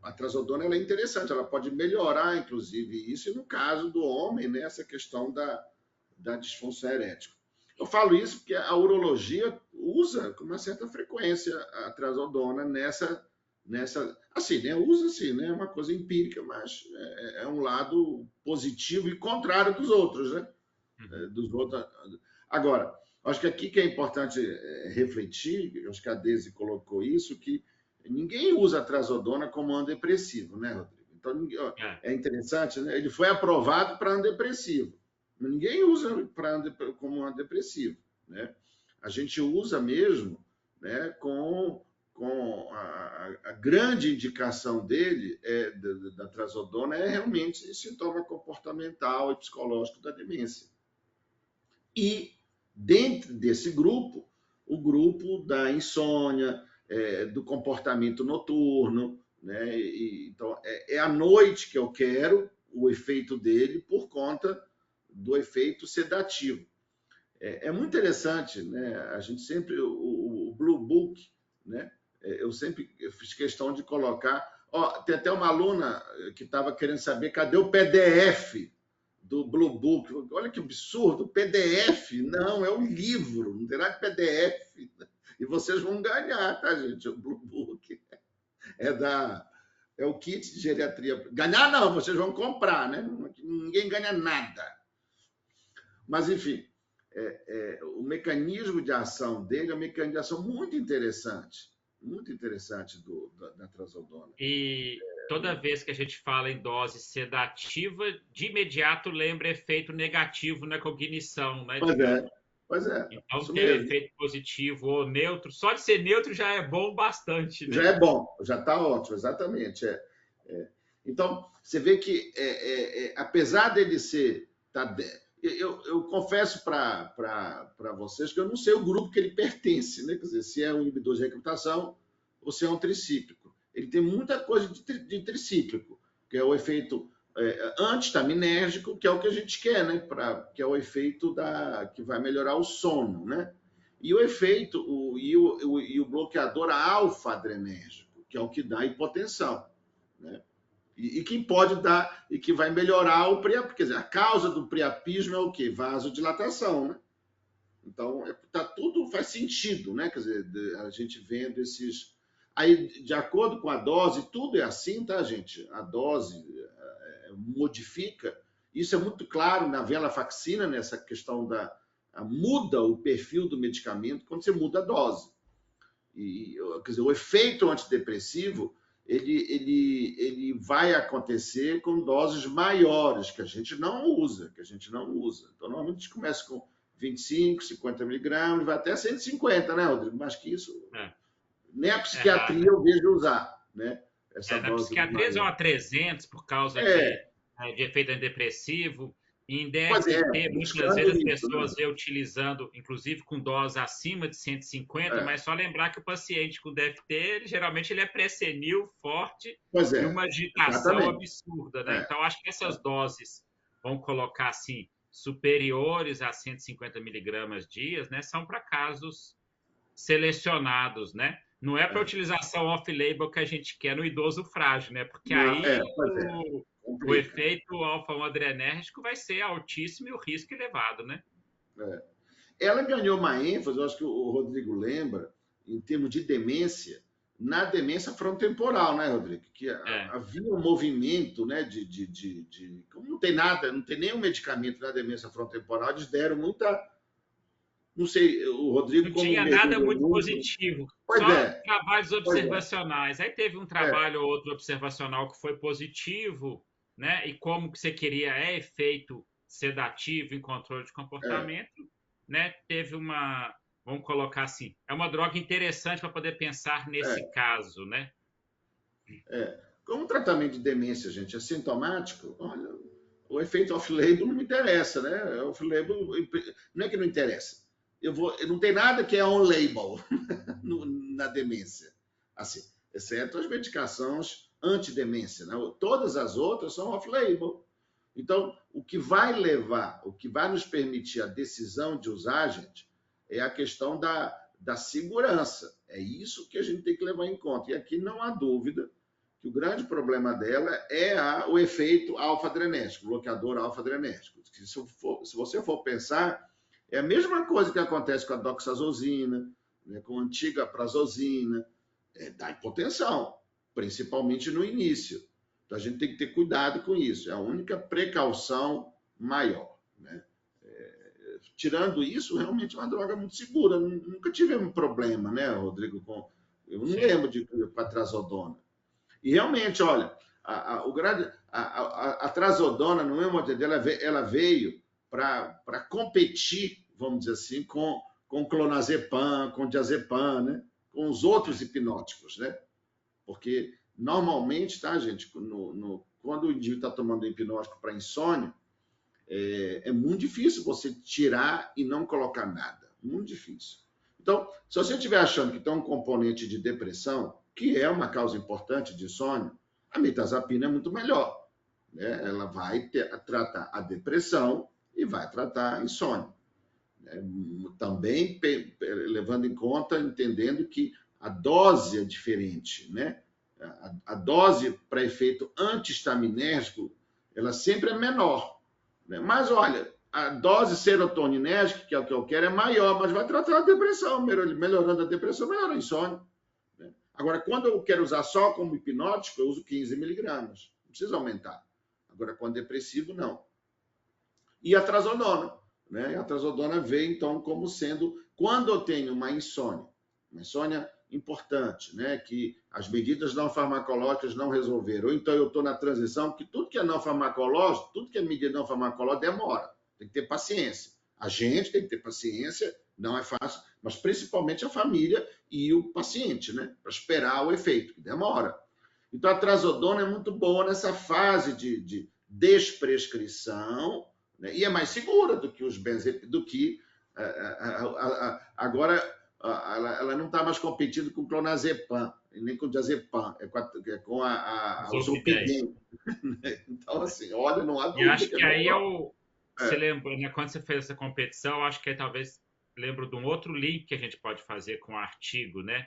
C: a trazodona ela é interessante, ela pode melhorar, inclusive, isso, e no caso do homem, né, essa questão da disfunção erétil. Eu falo isso porque a urologia usa com uma certa frequência a trazodona assim, né, usa assim, né, é uma coisa empírica, mas é um lado positivo e contrário dos outros, né? Dos outros. Agora, acho que aqui que é importante refletir, acho que a Daisy colocou isso, que ninguém usa a trazodona como antidepressivo, né, Rodrigo? Então, é interessante, né? Ele foi aprovado para antidepressivo. Ninguém usa como antidepressivo, né? A gente usa mesmo, né, a grande indicação dele da trazodona é realmente sintoma comportamental e psicológico da demência. E dentro desse grupo, o grupo da insônia, do comportamento noturno, né? Então, é à noite que eu quero o efeito dele por conta do efeito sedativo. É muito interessante, né? A gente sempre, o Blue Book, né? Eu sempre fiz questão de colocar. Ó, tem até uma aluna que estava querendo saber cadê o PDF do Blue Book. Olha que absurdo, PDF. Não, é um livro, não terá PDF. E vocês vão ganhar, tá, gente? O Blue Book é o kit de geriatria. Ganhar não, vocês vão comprar, né? Ninguém ganha nada. Mas, enfim, o mecanismo de ação dele é um mecanismo de ação muito interessante da trazodona.
B: E toda vez que a gente fala em dose sedativa, de imediato lembra efeito negativo na cognição, né?
C: Pois é.
B: Então, ter efeito positivo ou neutro, só de ser neutro já é bom bastante, né?
C: Já é bom, já está ótimo, exatamente. Então, você vê que, apesar dele ser... Eu confesso para vocês que eu não sei o grupo que ele pertence, né? Quer dizer, se é um inibidor de recaptação ou se é um tricíclico. Ele tem muita coisa de tricíclico, que é o efeito antistaminérgico, que é o que a gente quer, né? Que é o efeito que vai melhorar o sono, né? E o efeito, e o bloqueador alfa-adrenérgico, que é o que dá hipotensão, né? E que pode dar, e que vai melhorar o priapismo. Quer dizer, a causa do priapismo é o quê? Vasodilatação, né? Então, tudo faz sentido, né? Quer dizer, a gente vendo esses... Aí, de acordo com a dose, tudo é assim, tá, gente? A dose modifica. Isso é muito claro na venlafaxina, nessa questão muda o perfil do medicamento quando você muda a dose. Quer dizer, o efeito antidepressivo ele vai acontecer com doses maiores, que a gente não usa. Então, normalmente a gente começa com 25, 50 miligramas, vai até 150, né, Rodrigo? Mas que isso... Nem a psiquiatria eu vejo usar, né?
B: Na psiquiatria é uma 300 por causa de efeito antidepressivo. Em
C: Pois é,
B: DFT, muitas
C: buscando
B: vezes as
C: isso, né?
B: pessoas vê utilizando, inclusive com dose acima de 150,
C: É,
B: mas só lembrar que o paciente com DFT, geralmente ele é pré-senil, forte
C: pois
B: e
C: é,
B: uma agitação
C: exatamente.
B: absurda, né?
C: É,
B: Então, acho que essas doses, vamos colocar assim, superiores a 150 miligramas dias, né? São para casos selecionados, né? Não é para
C: é.
B: utilização off-label que a gente quer no idoso frágil, né? Porque
C: Não,
B: aí
C: pois é,
B: o
C: complica.
B: efeito alfa-adrenérgico vai ser altíssimo e o risco elevado, né?
C: É. Ela ganhou uma ênfase, eu acho que o Rodrigo lembra, em termos de demência, na demência frontotemporal, né, Rodrigo? Que
B: É.
C: havia um movimento, né, como não tem nada, não tem nenhum medicamento na demência frontotemporal, eles deram muita. Não sei, o Rodrigo,
B: Não
C: como
B: tinha nada
C: mergulhou
B: muito
C: muito.
B: positivo,
C: Pois
B: só
C: é,
B: trabalhos
C: pois é.
B: observacionais. Aí teve um
C: É,
B: trabalho ou outro observacional que foi positivo, né? E como que você queria efeito sedativo em controle de
C: é,
B: comportamento, né? Teve uma, vamos colocar assim, é uma droga interessante para poder pensar nesse
C: é.
B: caso, né?
C: Como o tratamento de demência, gente, é sintomático, olha, o efeito off-label não me interessa, né? Off-label não é que não interessa. Eu não tem nada que é on-label na demência, assim, exceto as medicações antidemência, né? Todas as outras são off-label. Então, o que vai nos permitir a decisão de usar, gente, é a questão da segurança. É isso que a gente tem que levar em conta. E aqui não há dúvida que o grande problema dela é o efeito alfa-adrenérgico, bloqueador alfa-adrenérgico. Se você for pensar, é a mesma coisa que acontece com a doxazosina, né, com a antiga prazosina, dá hipotensão, principalmente no início. Então a gente tem que ter cuidado com isso, é a única precaução maior. Né? Tirando isso, realmente é uma droga muito segura. Nunca tivemos problema, né, Rodrigo? Eu não
B: Sim.
C: lembro de trazodona. E realmente, olha, a trazodona, no meu modo de ver, ela veio para competir, vamos dizer assim, com clonazepam, com diazepam, né? Com os outros hipnóticos, né? Porque normalmente, tá, gente, quando o indivíduo está tomando hipnótico para insônia, é muito difícil você tirar e não colocar nada. Muito difícil. Então, se você estiver achando que tem um componente de depressão, que é uma causa importante de insônia, a mirtazapina é muito melhor. Né? Ela vai tratar a depressão e vai tratar a insônia. Né? Também levando em conta, entendendo que a dose é diferente. Né? A dose para efeito antihistaminérgico, ela sempre é menor. Né? Mas, olha, a dose serotoninérgica, que é o que eu quero, é maior, mas vai tratar a depressão, melhorando a depressão, melhora a insônia. Né? Agora, quando eu quero usar só como hipnótico, eu uso 15 miligramas. Não precisa aumentar. Agora, quando depressivo, não. E a trazodona. Né? A trazodona veio, então, como sendo, quando eu tenho uma insônia importante, né? Que as medidas não farmacológicas não resolveram, ou então eu estou na transição, que tudo que é não farmacológico, tudo que é medida não farmacológica demora, tem que ter paciência. A gente tem que ter paciência, não é fácil, mas principalmente a família e o paciente, né? Para esperar o efeito, que demora. Então a trazodona é muito boa nessa fase de desprescrição, né? E é mais segura do que os do que agora ela não está mais competindo com o clonazepam, nem com o diazepam, é com a
B: Zolpidem.
C: zolpidem. Então, assim, olha, não há
B: E
C: dúvida
B: acho
C: que é
B: que aí
C: melhor.
B: você lembra, né, quando você fez essa competição, acho que aí talvez lembro de um outro link que a gente pode fazer com o artigo, né?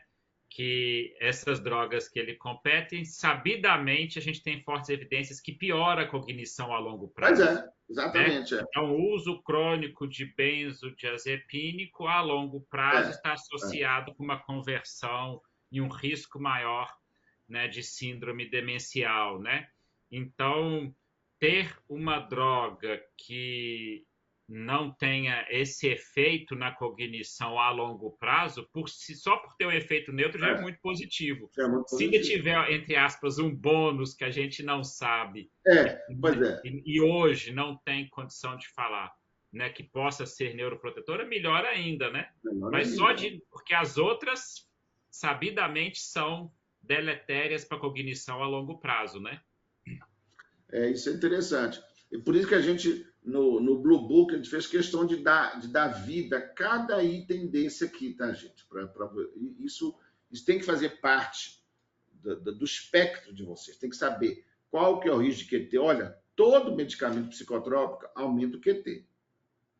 B: Que essas drogas que ele competem, sabidamente a gente tem fortes evidências que piora a cognição a longo
C: Pois
B: prazo,
C: é,
B: né?
C: exatamente.
B: Então, o uso crônico de benzodiazepínico a longo prazo
C: É,
B: está associado com uma conversão e um risco maior, né, de síndrome demencial, né? Então, ter uma droga que não tenha esse efeito na cognição a longo prazo, só por ter um efeito neutro já é muito positivo.
C: é muito
B: Se ainda
C: positivo.
B: tiver, entre aspas, um bônus que a gente não sabe
C: Pois é.
B: e hoje não tem condição de falar, né, que possa ser neuroprotetora, melhor ainda, né?
C: Menor
B: Mas só
C: ainda.
B: porque as outras sabidamente são deletérias para a cognição a longo prazo, né?
C: Isso é interessante. E por isso que a gente, no Blue Book, a gente fez questão de dar vida a cada item desse aqui, tá, gente? Isso tem que fazer parte do espectro de vocês. Tem que saber qual que é o risco de QT. Olha, todo medicamento psicotrópico aumenta o QT.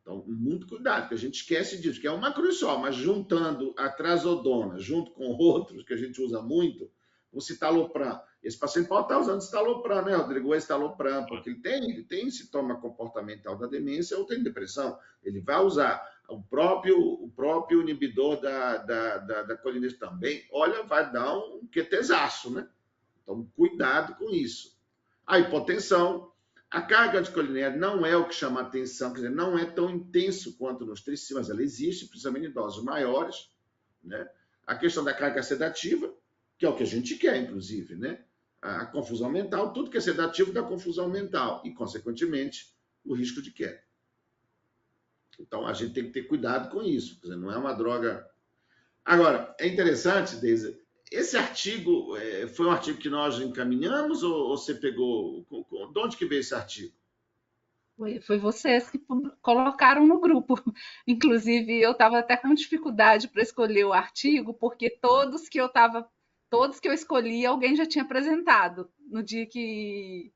C: Então, muito cuidado, porque a gente esquece disso, que é uma cruz só, mas juntando a trazodona junto com outros que a gente usa muito, o citalopram. Esse paciente pode estar usando citalopram, né, Rodrigo? O escitalopram, porque ele tem sintoma comportamental da demência ou tem depressão. Ele vai usar o próprio inibidor da colinese também. Olha, vai dar um QTzaço, né? Então, cuidado com isso. A hipotensão. A carga anticolinérgica não é o que chama a atenção, quer dizer, não é tão intenso quanto nos triciclos, mas ela existe, principalmente em doses maiores, né? A questão da carga sedativa, que é o que a gente quer, inclusive, né? A confusão mental, tudo que é sedativo dá confusão mental e, consequentemente, o risco de queda. Então, a gente tem que ter cuidado com isso, quer dizer, não é uma droga... Agora, é interessante, Deise, esse artigo foi um artigo que nós encaminhamos ou você pegou? De onde que veio esse artigo?
A: Foi vocês que colocaram no grupo. Inclusive, eu estava até com dificuldade para escolher o artigo, porque todos que eu escolhi, alguém já tinha apresentado no dia que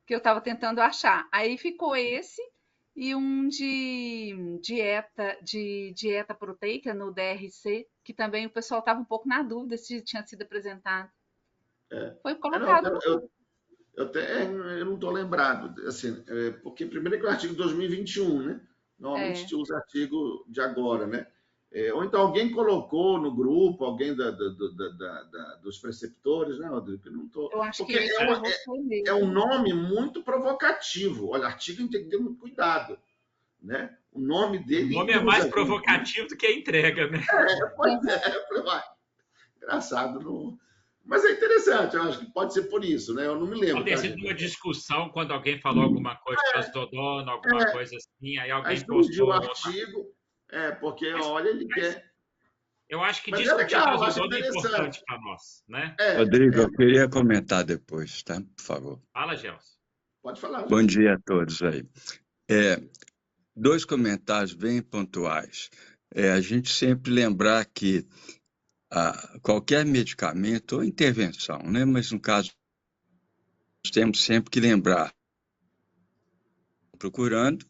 A: eu estava tentando achar. Aí ficou esse e um de dieta proteica no DRC, que também o pessoal estava um pouco na dúvida se tinha sido apresentado. Foi colocado.
C: Eu não estou lembrado, assim, porque primeiro é que o artigo 2021, né? Normalmente a gente usa artigo de agora, né? Ou então alguém colocou no grupo, alguém dos preceptores, né, Rodrigo?
A: Eu acho
C: porque
A: que
C: é um nome muito provocativo. Olha, artigo a gente tem que ter muito cuidado, né? O nome dele...
B: O nome é mais provocativo do que a entrega, né?
C: Pois é. Engraçado, não... Mas é interessante, eu acho que pode ser por isso, né? Eu não me lembro.
B: Pode ter sido uma discussão quando alguém falou alguma coisa de trazodona, alguma coisa assim, aí alguém postou
C: o artigo, porque olha, ele quer...
B: Eu acho que discutir trazodona é importante para nós, né?
D: Rodrigo, eu queria comentar depois, tá? Por favor.
B: Fala, Gelson.
C: Pode falar.
D: Bom dia a todos aí. 2 comentários bem pontuais. A gente sempre lembrar que qualquer medicamento ou intervenção, né? Mas no caso, nós temos sempre que lembrar, procurando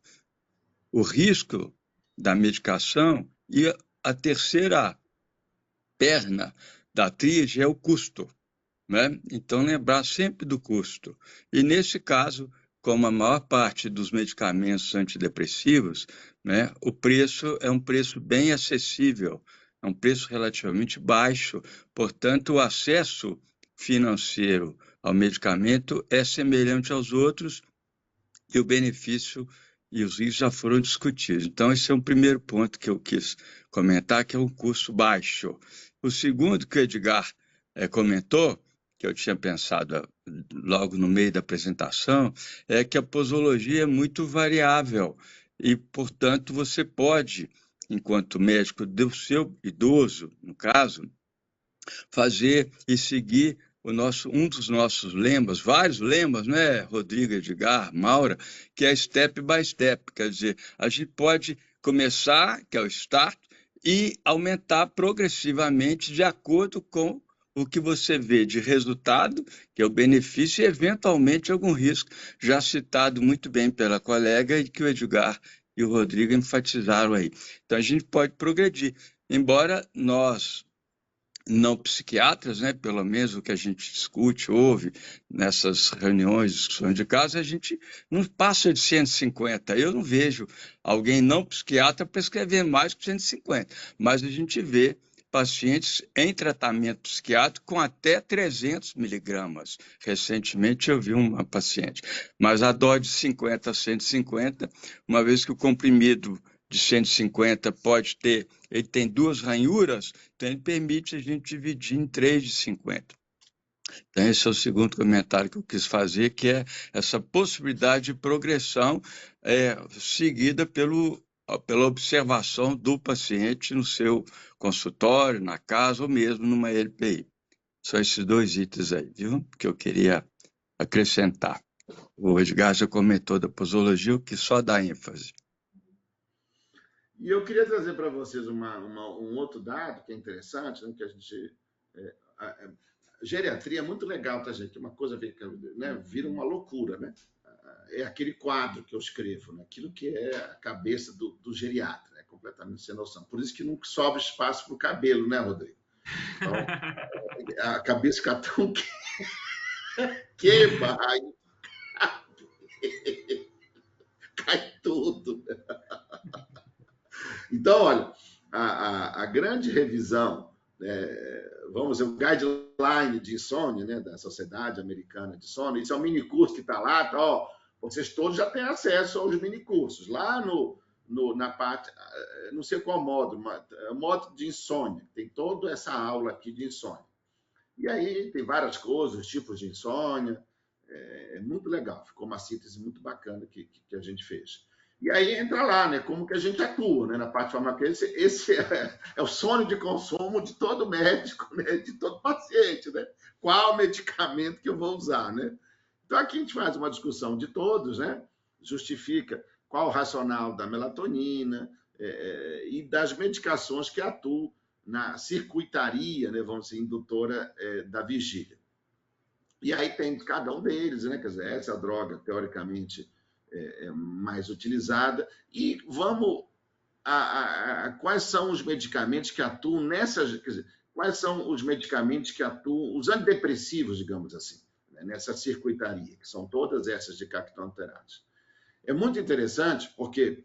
D: o risco da medicação e a terceira perna da tríade é o custo, né? Então, lembrar sempre do custo. E nesse caso, como a maior parte dos medicamentos antidepressivos, né, o preço é um preço bem acessível, é um preço relativamente baixo, portanto, o acesso financeiro ao medicamento é semelhante aos outros e o benefício e os riscos já foram discutidos. Então, esse é um primeiro ponto que eu quis comentar, que é um custo baixo. O segundo que o Edgar comentou, que eu tinha pensado logo no meio da apresentação, é que a posologia é muito variável e, portanto, você pode, enquanto médico do seu idoso, no caso, fazer e seguir um dos nossos lemas, vários lemas, né, Rodrigo, Edgar, Maura, que é step by step, quer dizer, a gente pode começar, que é o start, e aumentar progressivamente de acordo com o que você vê de resultado, que é o benefício, e eventualmente algum risco, já citado muito bem pela colega, e que o Edgar e o Rodrigo enfatizaram aí. Então, a gente pode progredir, embora nós, não psiquiatras, né, pelo menos o que a gente discute, ouve nessas reuniões, discussões de caso, a gente não passa de 150. Eu não vejo alguém não psiquiatra prescrever mais que 150, mas a gente vê pacientes em tratamento psiquiátrico com até 300 miligramas. Recentemente eu vi uma paciente, mas a dose de 50 a 150, uma vez que o comprimido de 150 ele tem 2 ranhuras, então ele permite a gente dividir em 3 de 50. Então esse é o segundo comentário que eu quis fazer, que é essa possibilidade de progressão seguida pela observação do paciente no seu consultório, na casa ou mesmo numa LPI. São esses 2 itens aí, viu? Que eu queria acrescentar. O Edgar já comentou da posologia, o que só dá ênfase.
C: E eu queria trazer para vocês um outro dado que é interessante, né, que a gente... a geriatria é muito legal, tá, gente? Uma coisa, né, vira uma loucura, né? É aquele quadro que eu escrevo, né? Aquilo que é a cabeça do geriatra, né? Completamente sem noção. Por isso que não sobra espaço para o cabelo, né, Rodrigo? Então, a cabeça fica tão queima, aí cai tudo. Então, olha, a grande revisão, vamos dizer, o guideline de insônia, né, da Sociedade Americana de Sono, isso é um mini curso que está lá, tá, ó, vocês todos já têm acesso aos mini cursos. Lá na parte, não sei qual módulo, mas é o módulo de insônia, tem toda essa aula aqui de insônia. E aí tem várias coisas, tipos de insônia, é muito legal, ficou uma síntese muito bacana que a gente fez. E aí entra lá, né, como que a gente atua, né, na parte farmacêutica. Esse é o sonho de consumo de todo médico, né, de todo paciente, né? Qual medicamento que eu vou usar, né? Então aqui a gente faz uma discussão de todos, né? Justifica qual o racional da melatonina e das medicações que atuam na circuitaria, né, vamos dizer, indutora da vigília. E aí tem cada um deles, né? Quer dizer, essa é a droga, teoricamente, mais utilizada. E vamos quais são os medicamentos que atuam nessas... Quer dizer, quais são os medicamentos que atuam, os antidepressivos, digamos assim, né, nessa circuitaria, que são todas essas de captopril. É muito interessante porque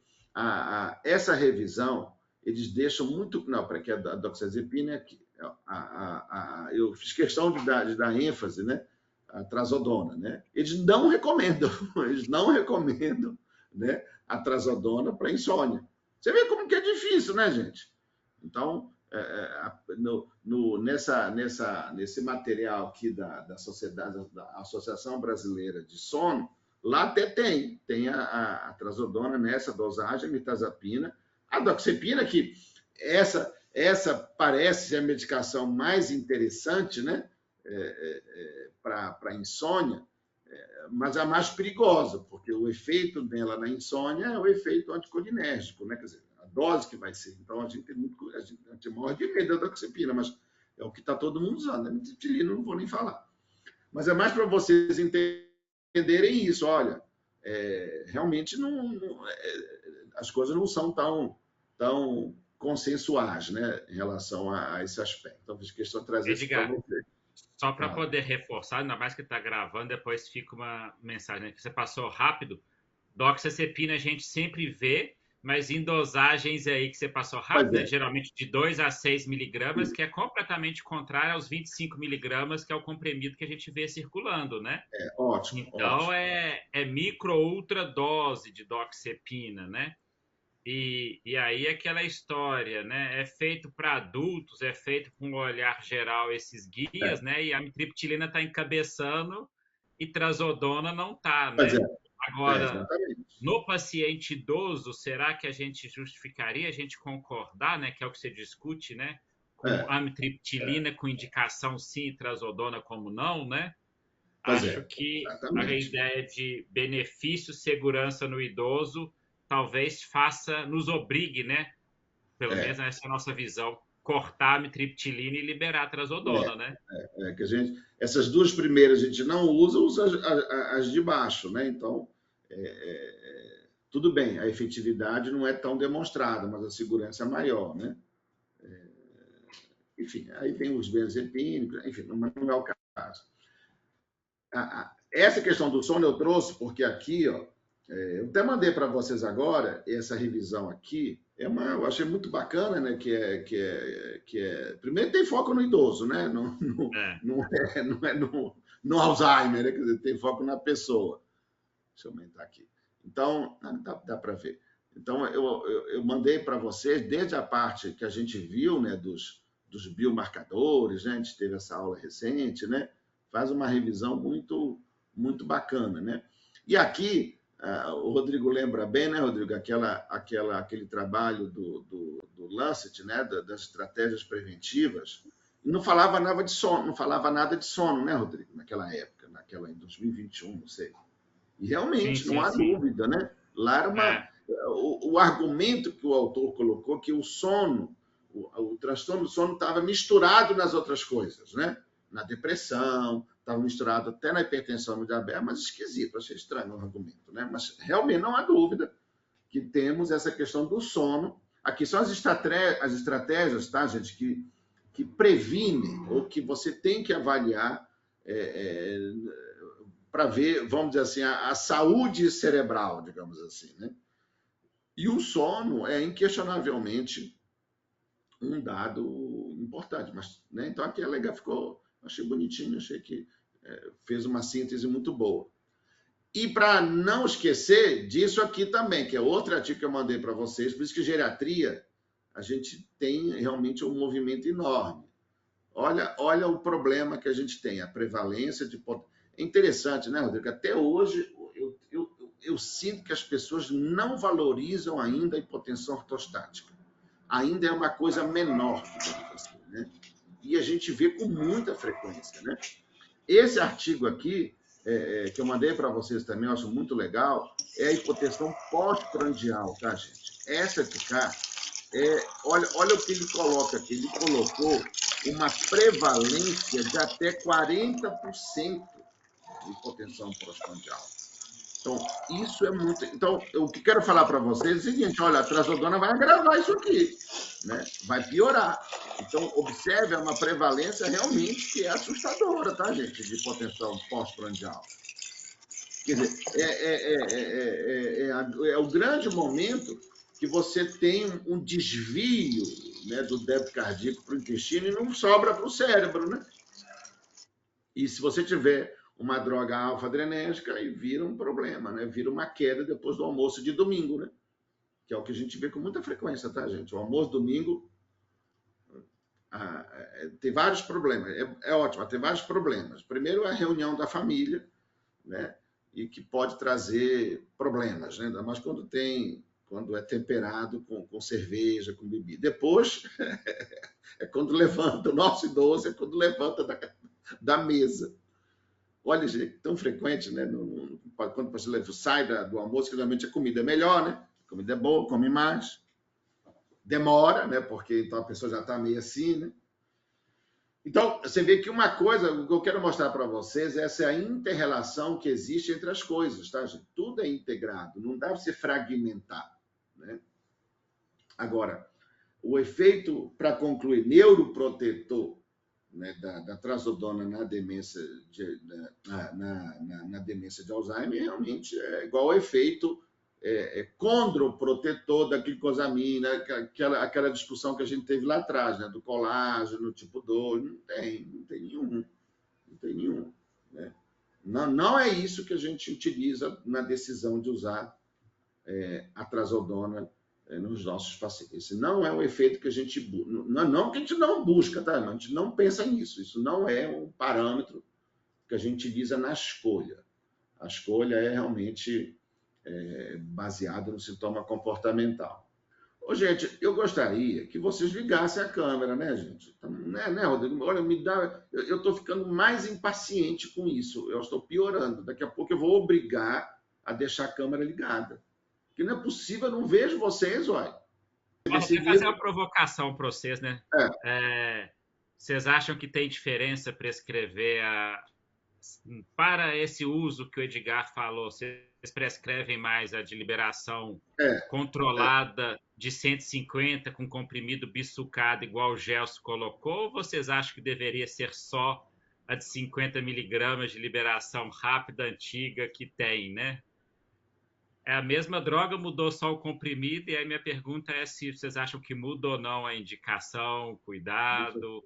C: essa revisão, eles deixam muito... Não, para que a doxazepina aqui. Eu fiz questão de dar ênfase, né? A trazodona, né? Eles não recomendam, né, a trazodona para insônia. Você vê como que é difícil, né, gente? Então, nesse material aqui da Sociedade, da Associação Brasileira de Sono, lá até tem a trazodona nessa dosagem, a mirtazapina, a doxepina, que essa parece ser a medicação mais interessante, né? Para insônia, mas a mais perigosa, porque o efeito dela na insônia é o efeito anticolinérgico, né? Quer dizer, a dose que vai ser. Então, a gente morre de medo da doxepina, mas é o que está todo mundo usando. A mirtazapina não vou nem falar. Mas é mais para vocês entenderem isso. Olha, realmente as coisas não são tão consensuais, né, em relação a esse aspecto. Então, fiz questão de trazer isso para vocês.
B: Só para poder reforçar, ainda mais que está gravando, depois fica uma mensagem, né, que você passou rápido. Doxazepina a gente sempre vê, mas em dosagens aí que você passou rápido, né, geralmente de 2 a 6 miligramas, que é completamente contrário aos 25 miligramas, que é o comprimido que a gente vê circulando, né?
C: Ótimo.
B: Então,
C: ótimo.
B: é micro-ultra dose de doxazepina, né? E aí aquela história, né? É feito para adultos, é feito com um olhar geral esses guias, né? E a amitriptilina está encabeçando e trazodona não está, né? Agora, no paciente idoso, será que a gente justificaria, a gente concordar, né? Que é o que você discute, né? Com amitriptilina, com indicação sim, e trazodona como não, né? Acho que a ideia de benefício, segurança no idoso talvez nos obrigue, né? Pelo menos essa é a nossa visão, cortar a amitriptilina e liberar a trazodona, né?
C: Que essas duas primeiras a gente não usa as de baixo, né? Então, tudo bem, a efetividade não é tão demonstrada, mas a segurança é maior, né? Enfim, aí tem os benzepínicos, enfim, não é o caso. Essa questão do sono eu trouxe porque aqui, ó, eu até mandei para vocês agora essa revisão aqui. Eu achei muito bacana, né? Primeiro tem foco no idoso, né? Não é no Alzheimer, né? Quer dizer, tem foco na pessoa. Deixa eu aumentar aqui. Então, dá para ver. Então, eu mandei para vocês, desde a parte que a gente viu, né? Dos biomarcadores, né? A gente teve essa aula recente, né? Faz uma revisão muito, muito bacana, né? E aqui, o Rodrigo lembra bem, né, Rodrigo? Aquele trabalho do Lancet, né, das estratégias preventivas, não falava nada de sono, né, Rodrigo? Naquela época, em 2021, não sei. E realmente,
B: Sim,
C: não há
B: sim.
C: dúvida, né? Lá era o argumento que o autor colocou, que o sono, o transtorno do sono estava misturado nas outras coisas, né? Na depressão, estava misturado até na hipertensão e diabetes, mas esquisito, achei estranho o argumento, né? Mas realmente não há dúvida que temos essa questão do sono. Aqui são as estratégias, tá, gente, que previnem ou que você tem que avaliar para ver, vamos dizer assim, a saúde cerebral, digamos assim, né? E o sono é inquestionavelmente um dado importante, mas, né? Então aqui é legal, achei bonitinho, achei que fez uma síntese muito boa. E para não esquecer disso aqui também, que é outro artigo que eu mandei para vocês, por isso que geriatria, a gente tem realmente um movimento enorme. Olha o problema que a gente tem, a prevalência de... É interessante, né, Rodrigo? Até hoje eu sinto que as pessoas não valorizam ainda a hipotensão ortostática. Ainda é uma coisa menor, assim, né? E a gente vê com muita frequência, né? Esse artigo aqui, que eu mandei para vocês também, eu acho muito legal, é a hipotensão pós-prandial, tá, gente? Essa de cá, olha o que ele coloca aqui. Ele colocou uma prevalência de até 40% de hipotensão pós-prandial. Então, isso é muito... Então, o que quero falar para vocês é o seguinte, olha, a trazodona vai agravar isso aqui, né? Vai piorar. Então, observe, é uma prevalência realmente que é assustadora, tá, gente, de hipotensão pós-prandial. Quer dizer, é o grande momento que você tem um desvio, né, do débito cardíaco para o intestino e não sobra para o cérebro, né? E se você tiver uma droga alfa-adrenérgica, aí vira um problema, né? Vira uma queda depois do almoço de domingo, né? Que é o que a gente vê com muita frequência, tá, gente? O almoço domingo tem vários problemas. É ótimo, tem vários problemas. Primeiro, a reunião da família, né? E que pode trazer problemas, né? Ainda mais quando é temperado com cerveja, com bebida. Depois, é quando levanta, o nosso idoso é quando levanta da mesa. Olha, gente, tão frequente, né? Quando você sai do almoço, que geralmente a comida é melhor, né? A comida é boa, come mais. Demora, né? Porque então a pessoa já está meio assim, né? Então, você vê que uma coisa, o que eu quero mostrar para vocês, essa é a inter-relação que existe entre as coisas, tá, gente? Tudo é integrado, não dá para se fragmentar, né? Agora, o efeito, para concluir, neuroprotetor, né, da trazodona na demência na demência de Alzheimer realmente é igual ao efeito condroprotetor da glicosamina, aquela discussão que a gente teve lá atrás, né, do colágeno tipo 2, não tem nenhum. Não tem nenhum, né? Não é isso que a gente utiliza na decisão de usar a trazodona nos nossos pacientes. Esse não é o efeito que a gente busca. Não que a gente não busca, tá? A gente não pensa nisso. Isso não é um parâmetro que a gente utiliza na escolha. A escolha é realmente baseada no sintoma comportamental. Ô, gente, eu gostaria que vocês ligassem a câmera, né, gente? Então, né, Rodrigo? Olha, eu estou ficando mais impaciente com isso. Eu estou piorando. Daqui a pouco eu vou obrigar a deixar a câmera ligada. Porque não é possível, eu não vejo vocês, olha.
B: Vou fazer uma provocação para vocês, né? Vocês acham que tem diferença prescrever para esse uso que o Edgar falou? Vocês prescrevem mais a de liberação controlada de 150 com comprimido bisucado, igual o Gelson colocou? Ou vocês acham que deveria ser só a de 50 miligramas de liberação rápida, antiga, que tem, né? É a mesma droga, mudou só o comprimido, e aí minha pergunta é se vocês acham que muda ou não a indicação, cuidado.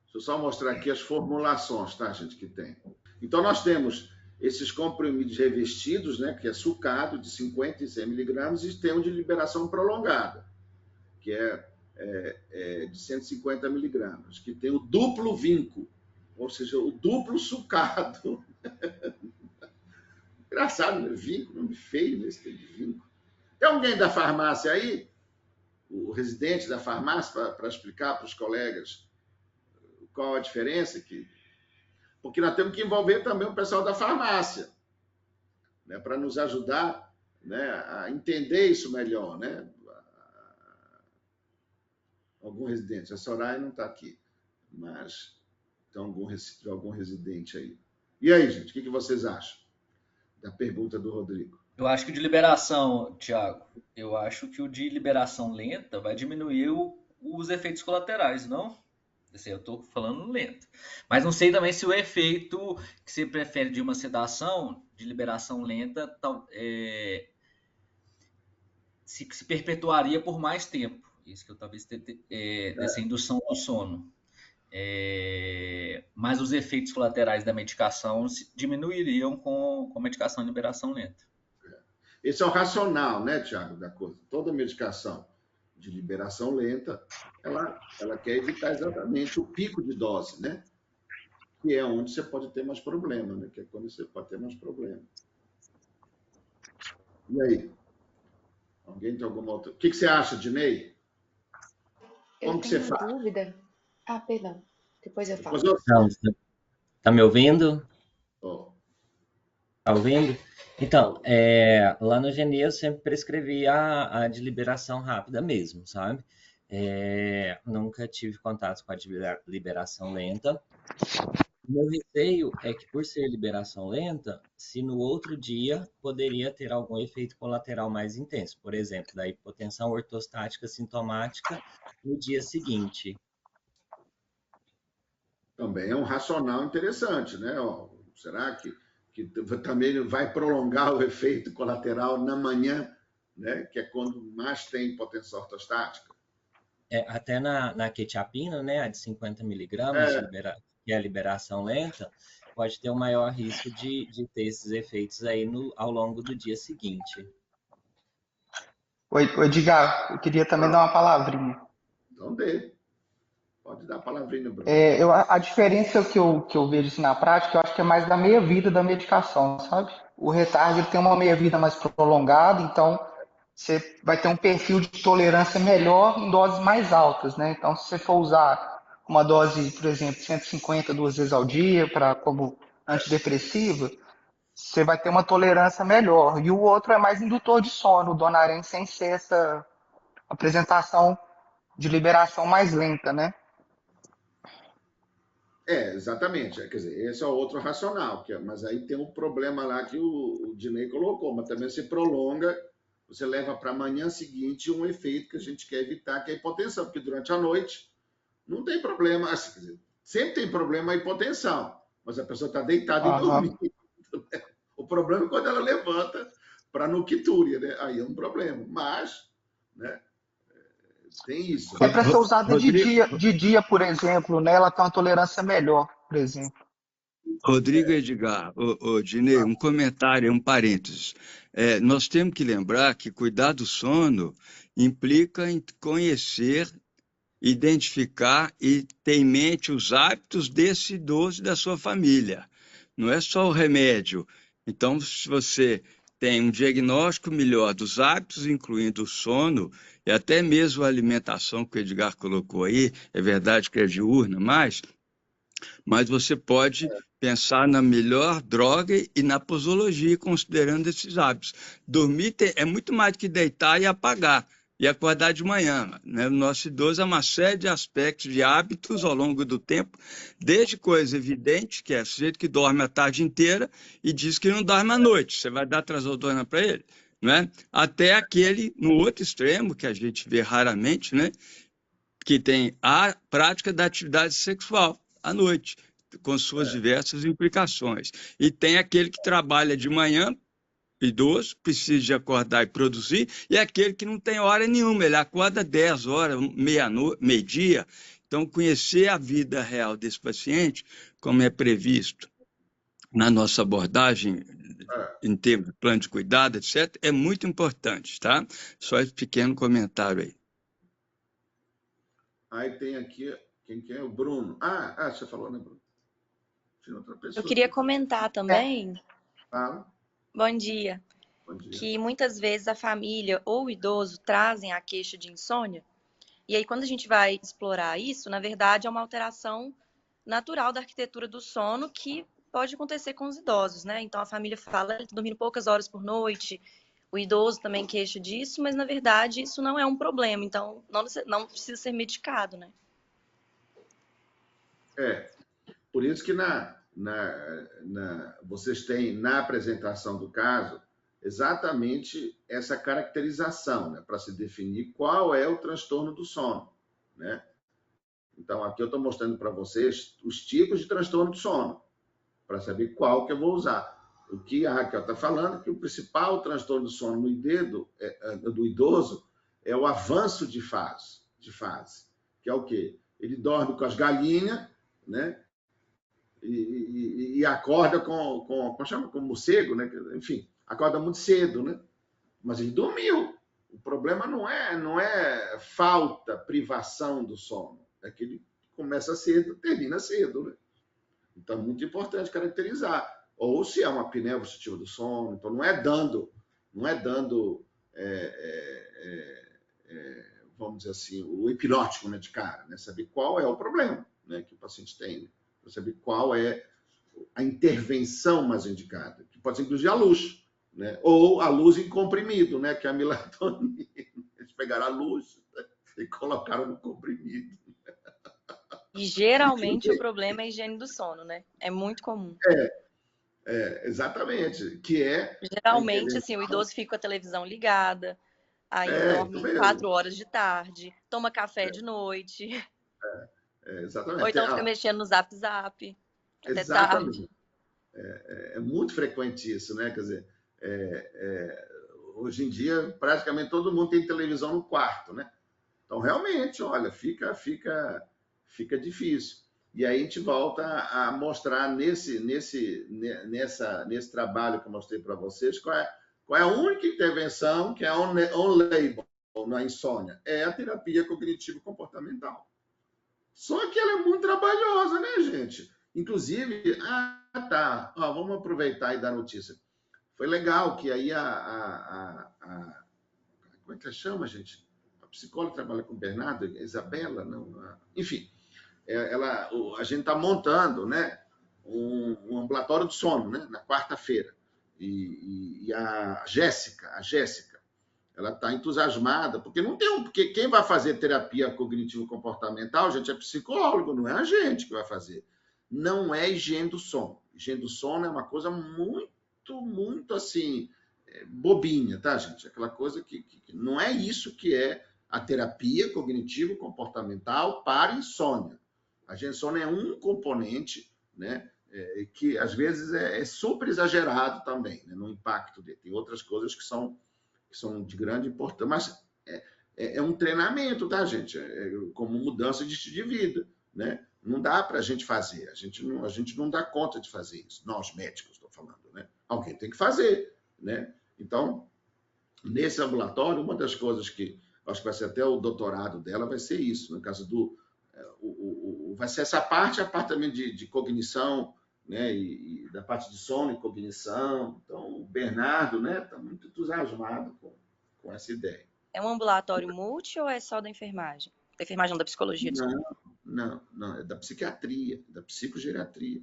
C: Deixa eu só mostrar aqui as formulações, tá, gente, que tem. Então, nós temos esses comprimidos revestidos, né, que é sucado, de 50 e 100 miligramas, e tem um de liberação prolongada, que é de 150 miligramas, que tem o duplo vinco, ou seja, o duplo sucado. Engraçado, né? Vinco, nome feio, esse tem de vinco. Tem alguém da farmácia aí? O residente da farmácia, para explicar para os colegas qual a diferença aqui? Porque nós temos que envolver também o pessoal da farmácia. né, para nos ajudar, né, a entender isso melhor, né? Algum residente, a Soraya não está aqui, mas tem algum residente aí. E aí, gente, o que vocês acham da pergunta do Rodrigo?
E: Eu acho que o de liberação, Thiago, eu acho que o de liberação lenta vai diminuir os efeitos colaterais, não? Assim, eu estou falando lento. Mas não sei também se o efeito que você prefere de uma sedação, de liberação lenta, se perpetuaria por mais tempo. Isso que eu talvez dessa indução do sono. Mas os efeitos colaterais da medicação diminuiriam com a medicação de liberação lenta.
C: Esse é o racional, né, Tiago, da coisa. Toda medicação de liberação lenta, ela quer evitar exatamente o pico de dose, né? Que é onde você pode ter mais problema, né? Que é quando você pode ter mais problema. E aí? Alguém tem alguma outra? O que você acha, Dinei? Como que você faz?
F: Eu tenho uma dúvida. Ah, perdão. Depois eu falo.
C: Depois
G: Não, tá me ouvindo?
C: Oh,
G: Tá ouvindo? Então, lá no Geni eu sempre prescrevi a de liberação rápida mesmo, sabe? Nunca tive contato com a de liberação lenta. O meu receio é que, por ser liberação lenta, se no outro dia poderia ter algum efeito colateral mais intenso, por exemplo, da hipotensão ortostática sintomática no dia seguinte.
C: também é um racional interessante, né? Ó, será que também vai prolongar o efeito colateral na manhã, né? Que é quando mais tem hipotensão ortostática?
G: Até na quetiapina, né, a de 50 miligramas, que é a liberação lenta, pode ter um maior risco de ter esses efeitos aí ao longo do dia seguinte.
H: Oi, Edgar, eu queria também dar uma palavrinha.
C: Então, pode dar a palavrinha, Bruno.
H: A diferença que eu vejo assim, na prática, eu acho que é mais da meia-vida da medicação, sabe? O Retard ele tem uma meia-vida mais prolongada, então você vai ter um perfil de tolerância melhor em doses mais altas, né? Então, se você for usar uma dose, por exemplo, 150 duas vezes ao dia como antidepressiva, você vai ter uma tolerância melhor. E o outro é mais indutor de sono, o Donarém, sem ser essa apresentação de liberação mais lenta, né?
C: Exatamente. Quer dizer, esse é o outro racional, mas aí tem um problema lá que o Dinei colocou, mas também se prolonga, você leva para a manhã seguinte um efeito que a gente quer evitar, que é a hipotensão, porque durante a noite não tem problema, assim, quer dizer, sempre tem problema a hipotensão, mas a pessoa está deitada e dormindo. O problema é quando ela levanta para noctúria, né? Aí é um problema, mas, né? Tem isso.
H: É para ser usada de dia, por exemplo, né? Ela tem uma tolerância melhor, por exemplo.
D: Rodrigo Edgar, Dinei, um comentário, um parênteses. Nós temos que lembrar que cuidar do sono implica em conhecer, identificar e ter em mente os hábitos desse idoso e da sua família. Não é só o remédio. Então, se você tem um diagnóstico melhor dos hábitos, incluindo o sono e até mesmo a alimentação que o Edgar colocou aí, é verdade que é diurna, mas você pode pensar na melhor droga e na posologia, considerando esses hábitos. Dormir é muito mais do que deitar e apagar, e acordar de manhã, né? O nosso idoso é uma série de aspectos de hábitos ao longo do tempo, desde coisa evidente, que é o sujeito que dorme a tarde inteira e diz que não dorme à noite. Você vai dar trazodona para ele? Né? Até aquele, no outro extremo, que a gente vê raramente, né? Que tem a prática da atividade sexual à noite, com suas diversas implicações. E tem aquele que trabalha de manhã, idoso, precisa de acordar e produzir, e aquele que não tem hora nenhuma, ele acorda 10 horas, meio-dia. Então, conhecer a vida real desse paciente, como é previsto na nossa abordagem, em termos de plano de cuidado, etc., é muito importante, tá? Só esse pequeno comentário aí.
C: Aí tem aqui, quem que é? O Bruno. Você falou, né, Bruno? Tinha outra pessoa.
I: Eu queria comentar também.
C: Fala.
I: Bom dia.
C: Bom dia.
I: Que muitas vezes a família ou o idoso trazem a queixa de insônia. E aí, quando a gente vai explorar isso, na verdade, é uma alteração natural da arquitetura do sono que pode acontecer com os idosos, né? Então a família fala, ele está dormindo poucas horas por noite, o idoso também queixa disso, mas na verdade isso não é um problema, então não precisa ser medicado, né?
C: Por isso que vocês têm na apresentação do caso exatamente essa caracterização, né, para se definir qual é o transtorno do sono, né? Então, aqui eu estou mostrando para vocês os tipos de transtorno do sono, para saber qual que eu vou usar. O que a Raquel está falando é que o principal transtorno do sono do idoso é o avanço de fase, que é o quê? Ele dorme com as galinhas, né? E acorda como chama? Com morcego, né? Enfim, acorda muito cedo, né? Mas ele dormiu. O problema não é falta, privação do sono. É que ele começa cedo, termina cedo, né? Então, é muito importante caracterizar. Ou se é uma apneia obstrutiva do sono. Então, não é dando vamos dizer assim, o hipnótico, né, de cara, né? Saber qual é o problema, né, que o paciente tem, né? Para saber qual é a intervenção mais indicada, que pode ser inclusive a luz, né? Ou a luz em comprimido, né? Que é a melatonina. Eles pegaram a luz, né, e colocaram no comprimido.
I: E geralmente o problema é a higiene do sono, né? É muito comum.
C: Exatamente. Que é
I: Geralmente, assim, o idoso fica com a televisão ligada, aí dorme 4 horas de tarde, toma café de noite.
C: Exatamente.
I: Ou então fica mexendo no Zap Zap até
C: Exatamente.
I: tarde.
C: É muito frequente isso, né? Quer dizer, hoje em dia, praticamente todo mundo tem televisão no quarto, né? Então, realmente, olha, fica difícil. E aí a gente volta a mostrar nesse trabalho que eu mostrei para vocês qual é a única intervenção que é on-label na insônia. É a terapia cognitivo-comportamental. Só que ela é muito trabalhosa, né, gente? Inclusive, vamos aproveitar e dar notícia. Foi legal que aí como é que chama, gente? A psicóloga trabalha com o Bernardo, Isabela, enfim, a gente está montando, né, um ambulatório do sono, né, na quarta-feira. E a Jéssica, ela está entusiasmada, porque quem vai fazer terapia cognitivo-comportamental, gente, é psicólogo, não é a gente que vai fazer. Não é higiene do sono. Higiene do sono é uma coisa muito, muito assim, bobinha, tá, gente? Aquela coisa que não é isso que é a terapia cognitivo-comportamental para insônia. A insônia é um componente, né, que às vezes é super exagerado também, né, no impacto dele. Tem outras coisas que são de grande importância, mas é um treinamento, tá, gente? Como mudança de estilo de vida, né? Não dá para a gente fazer, a gente não dá conta de fazer isso. Nós, médicos, estou falando, né? Alguém tem que fazer, né? Então, nesse ambulatório, uma das coisas que acho que vai ser até o doutorado dela vai ser isso, no caso vai ser essa parte, a parte também de cognição, né, e da parte de sono e cognição. Então, o Bernardo, né, está muito entusiasmado com essa ideia.
I: É um ambulatório multi ou é só da enfermagem? Da enfermagem não, da psicologia?
C: Não, é da psiquiatria, da psicogeriatria.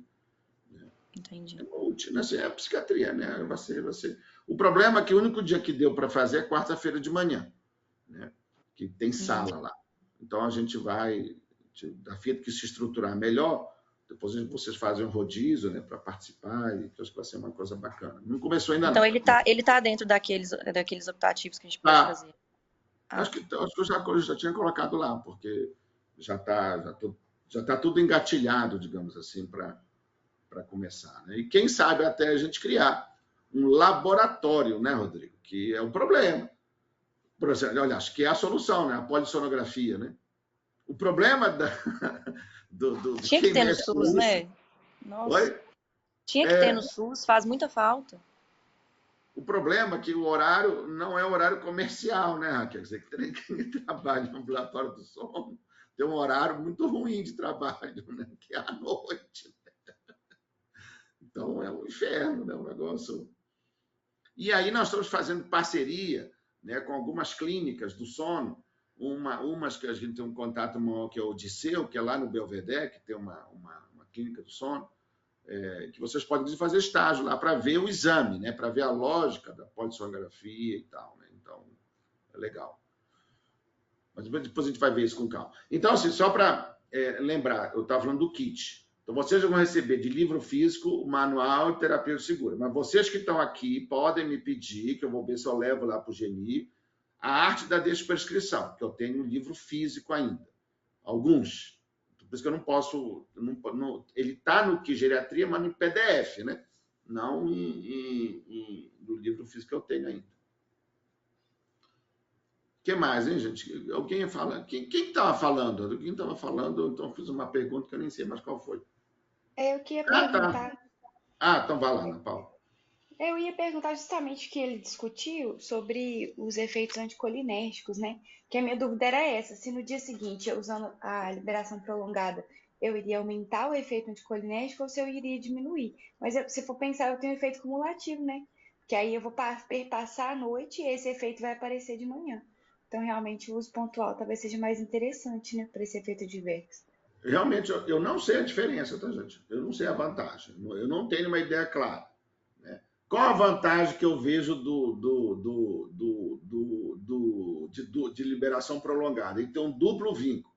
I: Entendi.
C: É multi, né? É a psiquiatria, né? Vai ser. O problema é que o único dia que deu para fazer é quarta-feira de manhã, né? Que tem sala lá. Então, a gente vai, a fim de que se estruturar melhor, depois vocês fazem um rodízio, né, para participar, e acho que vai ser uma coisa bacana. Não começou ainda
I: então,
C: não.
I: Então, ele tá dentro daqueles optativos que a gente pode fazer.
C: Acho que eu já tinha colocado lá, porque já tá tudo engatilhado, digamos assim, para começar, né? E quem sabe até a gente criar um laboratório, né, Rodrigo? Que é um problema. Por exemplo, olha, acho que é a solução, né? A polissonografia, né? O problema
I: Tinha que ter no SUS, né? Nossa.
C: Oi?
I: Tinha que ter no SUS, faz muita falta.
C: O problema é que o horário não é horário comercial, né, Raquel? Quer dizer, quem trabalha no ambulatório do sono tem um horário muito ruim de trabalho, né? Que é à noite. Então, é um inferno, né? Um negócio. E aí nós estamos fazendo parceria, né, com algumas clínicas do sono, umas que a gente tem um contato maior, que é o Odisseu, que é lá no Belvedere, que tem uma clínica do sono, que vocês podem fazer estágio lá para ver o exame, né? Para ver a lógica da polissonografia e tal, né? Então, é legal. Mas depois a gente vai ver isso com calma. Então, assim, só para lembrar, eu estava falando do kit. Então, vocês vão receber de livro físico, manual e terapia segura. Mas vocês que estão aqui podem me pedir, que eu vou ver se eu levo lá para o Geni, a arte da desprescrição, que eu tenho um livro físico ainda. Alguns. Por isso que eu não posso... ele está no que geriatria, mas no PDF, né? Não no livro físico que eu tenho ainda. O que mais, hein, gente? Alguém fala? Quem estava falando? Quem estava falando? Então, eu fiz uma pergunta que eu nem sei mais qual foi.
F: Eu queria perguntar.
C: Então vai lá, Ana Paula.
F: Eu ia perguntar justamente o que ele discutiu sobre os efeitos anticolinérgicos, né? Que a minha dúvida era essa: se no dia seguinte, usando a liberação prolongada, eu iria aumentar o efeito anticolinérgico ou se eu iria diminuir. Mas se for pensar, eu tenho um efeito cumulativo, né? Que aí eu vou passar a noite e esse efeito vai aparecer de manhã. Então, realmente, o uso pontual talvez seja mais interessante, né? Para esse efeito diverso.
C: Realmente, eu não sei a diferença, tá, gente? Eu não sei a vantagem. Eu não tenho uma ideia clara. Né? Qual a vantagem que eu vejo de liberação prolongada? Ele tem um duplo vínculo.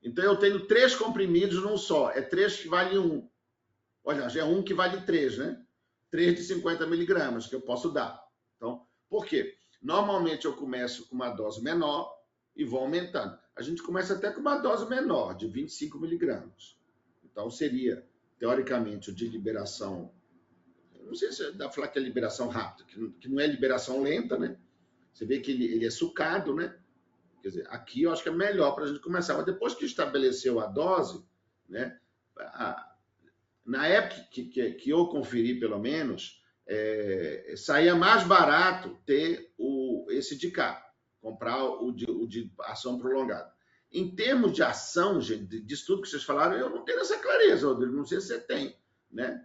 C: Então, eu tenho 3 comprimidos num só. É 3 que vale 1. Olha, já é 1 que vale 3, né? 3 de 50 miligramas que eu posso dar. Então, por quê? Normalmente, eu começo com uma dose menor e vou aumentando. A gente começa até com uma dose menor, de 25 miligramas. Então, seria, teoricamente, o de liberação... Não sei se dá para falar que é liberação rápida, que não é liberação lenta, né? Você vê que ele é sucado, né? Quer dizer, aqui eu acho que é melhor para a gente começar. Mas depois que estabeleceu a dose, né? Na época que eu conferi, pelo menos, saía mais barato ter esse de cá. Comprar o de ação prolongada. Em termos de ação, gente, disso tudo que vocês falaram, eu não tenho essa clareza, Rodrigo, não sei se você tem. Né?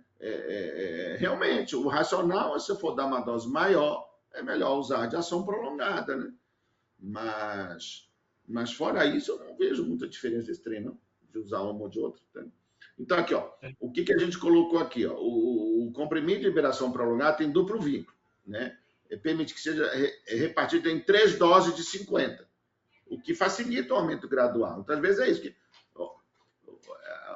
C: Realmente, o racional, se eu for dar uma dose maior, é melhor usar de ação prolongada. Né? Mas fora isso, eu não vejo muita diferença desse trem, não, de usar uma ou de outra. Tá? Então, aqui, ó, o que a gente colocou aqui? Ó, o comprimido de liberação prolongada tem duplo vínculo, né? Permite que seja repartido em 3 doses de 50, o que facilita o aumento gradual. Então, às vezes é isso.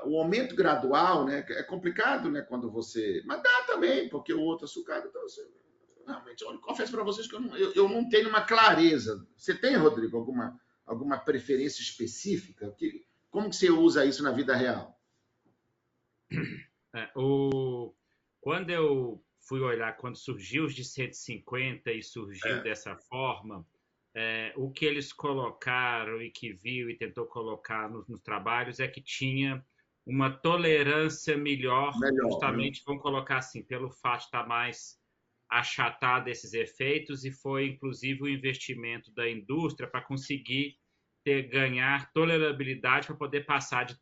C: O aumento gradual, né, é complicado, né, quando você... Mas dá também, porque o outro açucado... Então, realmente, eu confesso para vocês que eu não tenho uma clareza. Você tem, Rodrigo, alguma preferência específica? Como que você usa isso na vida real?
B: Quando eu fui olhar, quando surgiu os de 150 e surgiu dessa forma, o que eles colocaram e que viu e tentou colocar nos trabalhos é que tinha uma tolerância melhor, justamente, vamos colocar assim, pelo fato de estar mais achatado esses efeitos, e foi, inclusive, o investimento da indústria para conseguir ganhar tolerabilidade para poder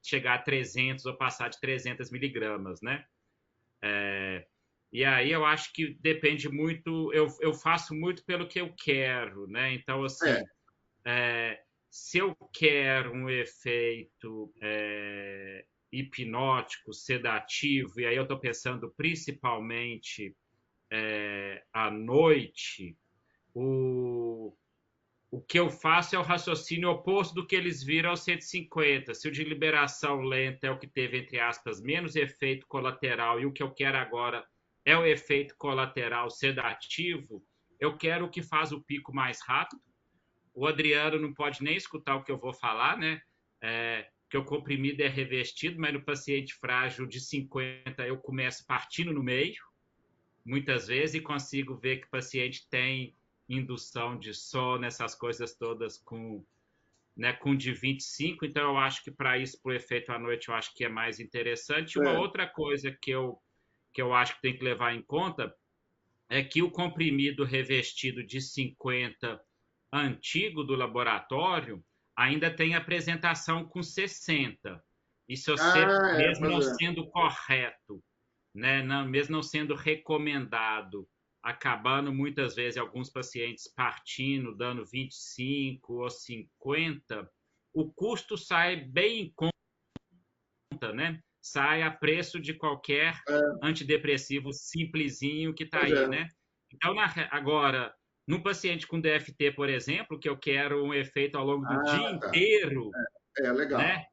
B: chegar a 300 ou passar de 300 miligramas, né? E aí eu acho que depende muito, eu faço muito pelo que eu quero, né? Então, assim, se eu quero um efeito hipnótico, sedativo, e aí eu estou pensando principalmente à noite, o que eu faço é o raciocínio oposto do que eles viram aos 150. Se o de liberação lenta é o que teve, entre aspas, menos efeito colateral, e o que eu quero agora é o efeito colateral sedativo, eu quero o que faz o pico mais rápido. O Adriano não pode nem escutar o que eu vou falar, né? Que o comprimido é revestido, mas no paciente frágil de 50 eu começo partindo no meio, muitas vezes, e consigo ver que o paciente tem indução de sono, essas coisas todas com de 25. Então, eu acho que para isso, para o efeito à noite, eu acho que é mais interessante. Uma outra coisa que eu acho que tem que levar em conta é que o comprimido revestido de 50 antigo do laboratório ainda tem apresentação com 60. E se você, mesmo não sendo correto, né, mesmo não sendo recomendado, acabando muitas vezes alguns pacientes partindo, dando 25 ou 50, o custo sai bem em conta, né? sai a preço de qualquer antidepressivo simplesinho que está
C: Pois
B: aí,
C: é.
B: né? Então, agora, num paciente com DFT, por exemplo, que eu quero um efeito ao longo do dia inteiro,
C: legal.
B: né?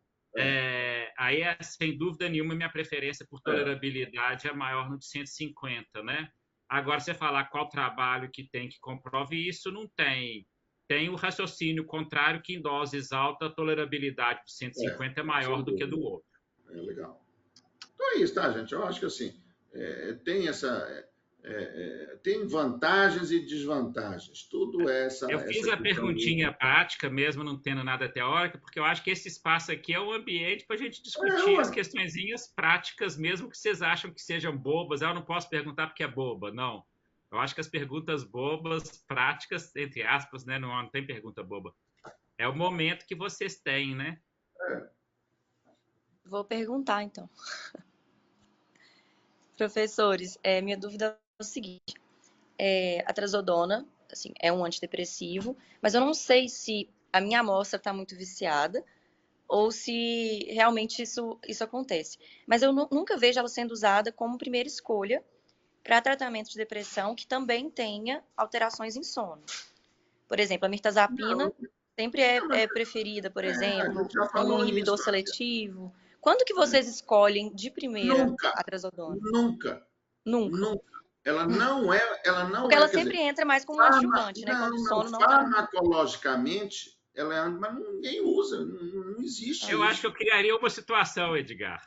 B: Aí, sem dúvida nenhuma, minha preferência por tolerabilidade é maior no de 150, né? Agora, você falar qual trabalho que tem que comprove isso, não tem. Tem o raciocínio contrário, que em doses altas, a tolerabilidade de 150 é maior do que a do outro.
C: Legal. Então é isso, tá, gente? Eu acho que assim, tem tem vantagens e desvantagens. Tudo
B: Eu fiz a perguntinha prática, mesmo não tendo nada teórico, porque eu acho que esse espaço aqui é um ambiente para a gente discutir as questõezinhas práticas, mesmo que vocês acham que sejam bobas. Eu não posso perguntar porque é boba, não. Eu acho que as perguntas bobas, práticas, entre aspas, né? Não tem pergunta boba. É o momento que vocês têm, né?
I: Vou perguntar, então. Professores, minha dúvida é o seguinte. A trazodona, assim, é um antidepressivo, mas eu não sei se a minha amostra está muito viciada ou se realmente isso acontece. Mas eu nunca vejo ela sendo usada como primeira escolha para tratamento de depressão que também tenha alterações em sono. Por exemplo, a mirtazapina sempre é preferida, por exemplo, um inibidor seletivo. Quando que vocês escolhem de primeira a trazodona?
C: Nunca. Ela não
I: Porque ela sempre entra mais como um adjuvante, né? Quando o sono não tá.
C: Farmacologicamente, mas ninguém usa, não existe.
B: Eu acho que eu criaria uma situação, Edgar,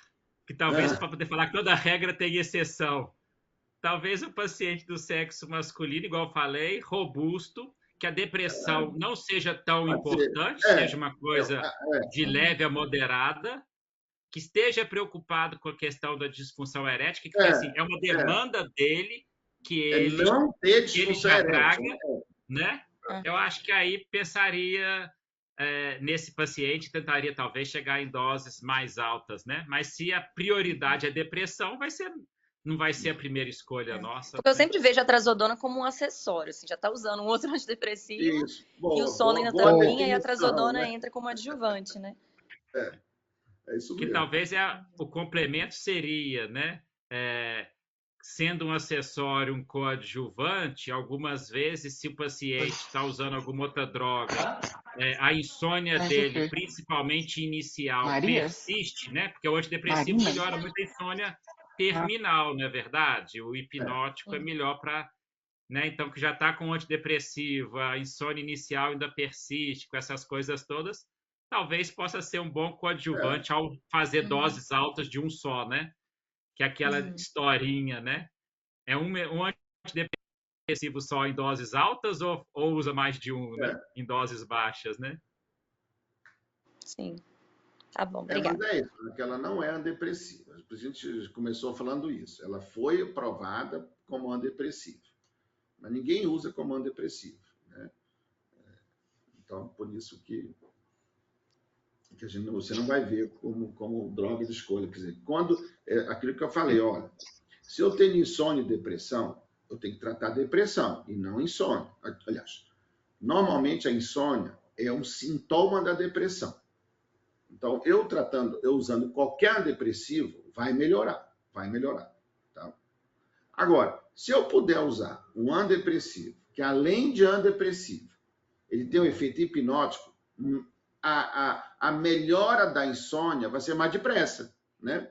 B: que talvez para poder falar que toda regra tem exceção. Talvez o paciente do sexo masculino, igual eu falei, robusto, que a depressão não seja tão importante, seja uma coisa de leve a moderada, que esteja preocupado com a questão da disfunção erética, que assim, é uma demanda dele que ele já traga, né? Eu acho que aí pensaria nesse paciente, tentaria talvez chegar em doses mais altas, né? Mas se a prioridade é depressão, não vai ser a primeira escolha nossa.
I: Porque eu sempre vejo a trazodona como um acessório, assim, já está usando um outro antidepressivo e o sono ainda está em linha e a trazodona entra como adjuvante, né?
C: É isso mesmo.
B: Que talvez o complemento seria, né? Sendo um acessório, um coadjuvante, algumas vezes, se o paciente está usando alguma outra droga, a insônia dele, principalmente inicial, persiste, né? Porque o antidepressivo melhora muito a insônia terminal, não é verdade? O hipnótico é melhor para... Né? Então, que já está com antidepressivo, a insônia inicial ainda persiste, com essas coisas todas, talvez possa ser um bom coadjuvante ao fazer doses altas de um só, né? Que é aquela historinha, né? É um antidepressivo só em doses altas ou usa mais de um, né? Em doses baixas, né?
I: Sim. Tá bom, obrigada.
C: Mas é isso, porque ela não é antidepressiva. A gente começou falando isso. Ela foi aprovada como antidepressiva, mas ninguém usa como antidepressivo, né? Então, por isso que você não vai ver como droga de escolha. Quer dizer, aquilo que eu falei, olha, se eu tenho insônia e depressão, eu tenho que tratar a depressão e não insônia. Aliás, normalmente a insônia é um sintoma da depressão. Então, eu usando qualquer antidepressivo, vai melhorar. Tá? Agora, se eu puder usar um antidepressivo, que além de antidepressivo, ele tem um efeito hipnótico, a melhora da insônia vai ser mais depressa, né?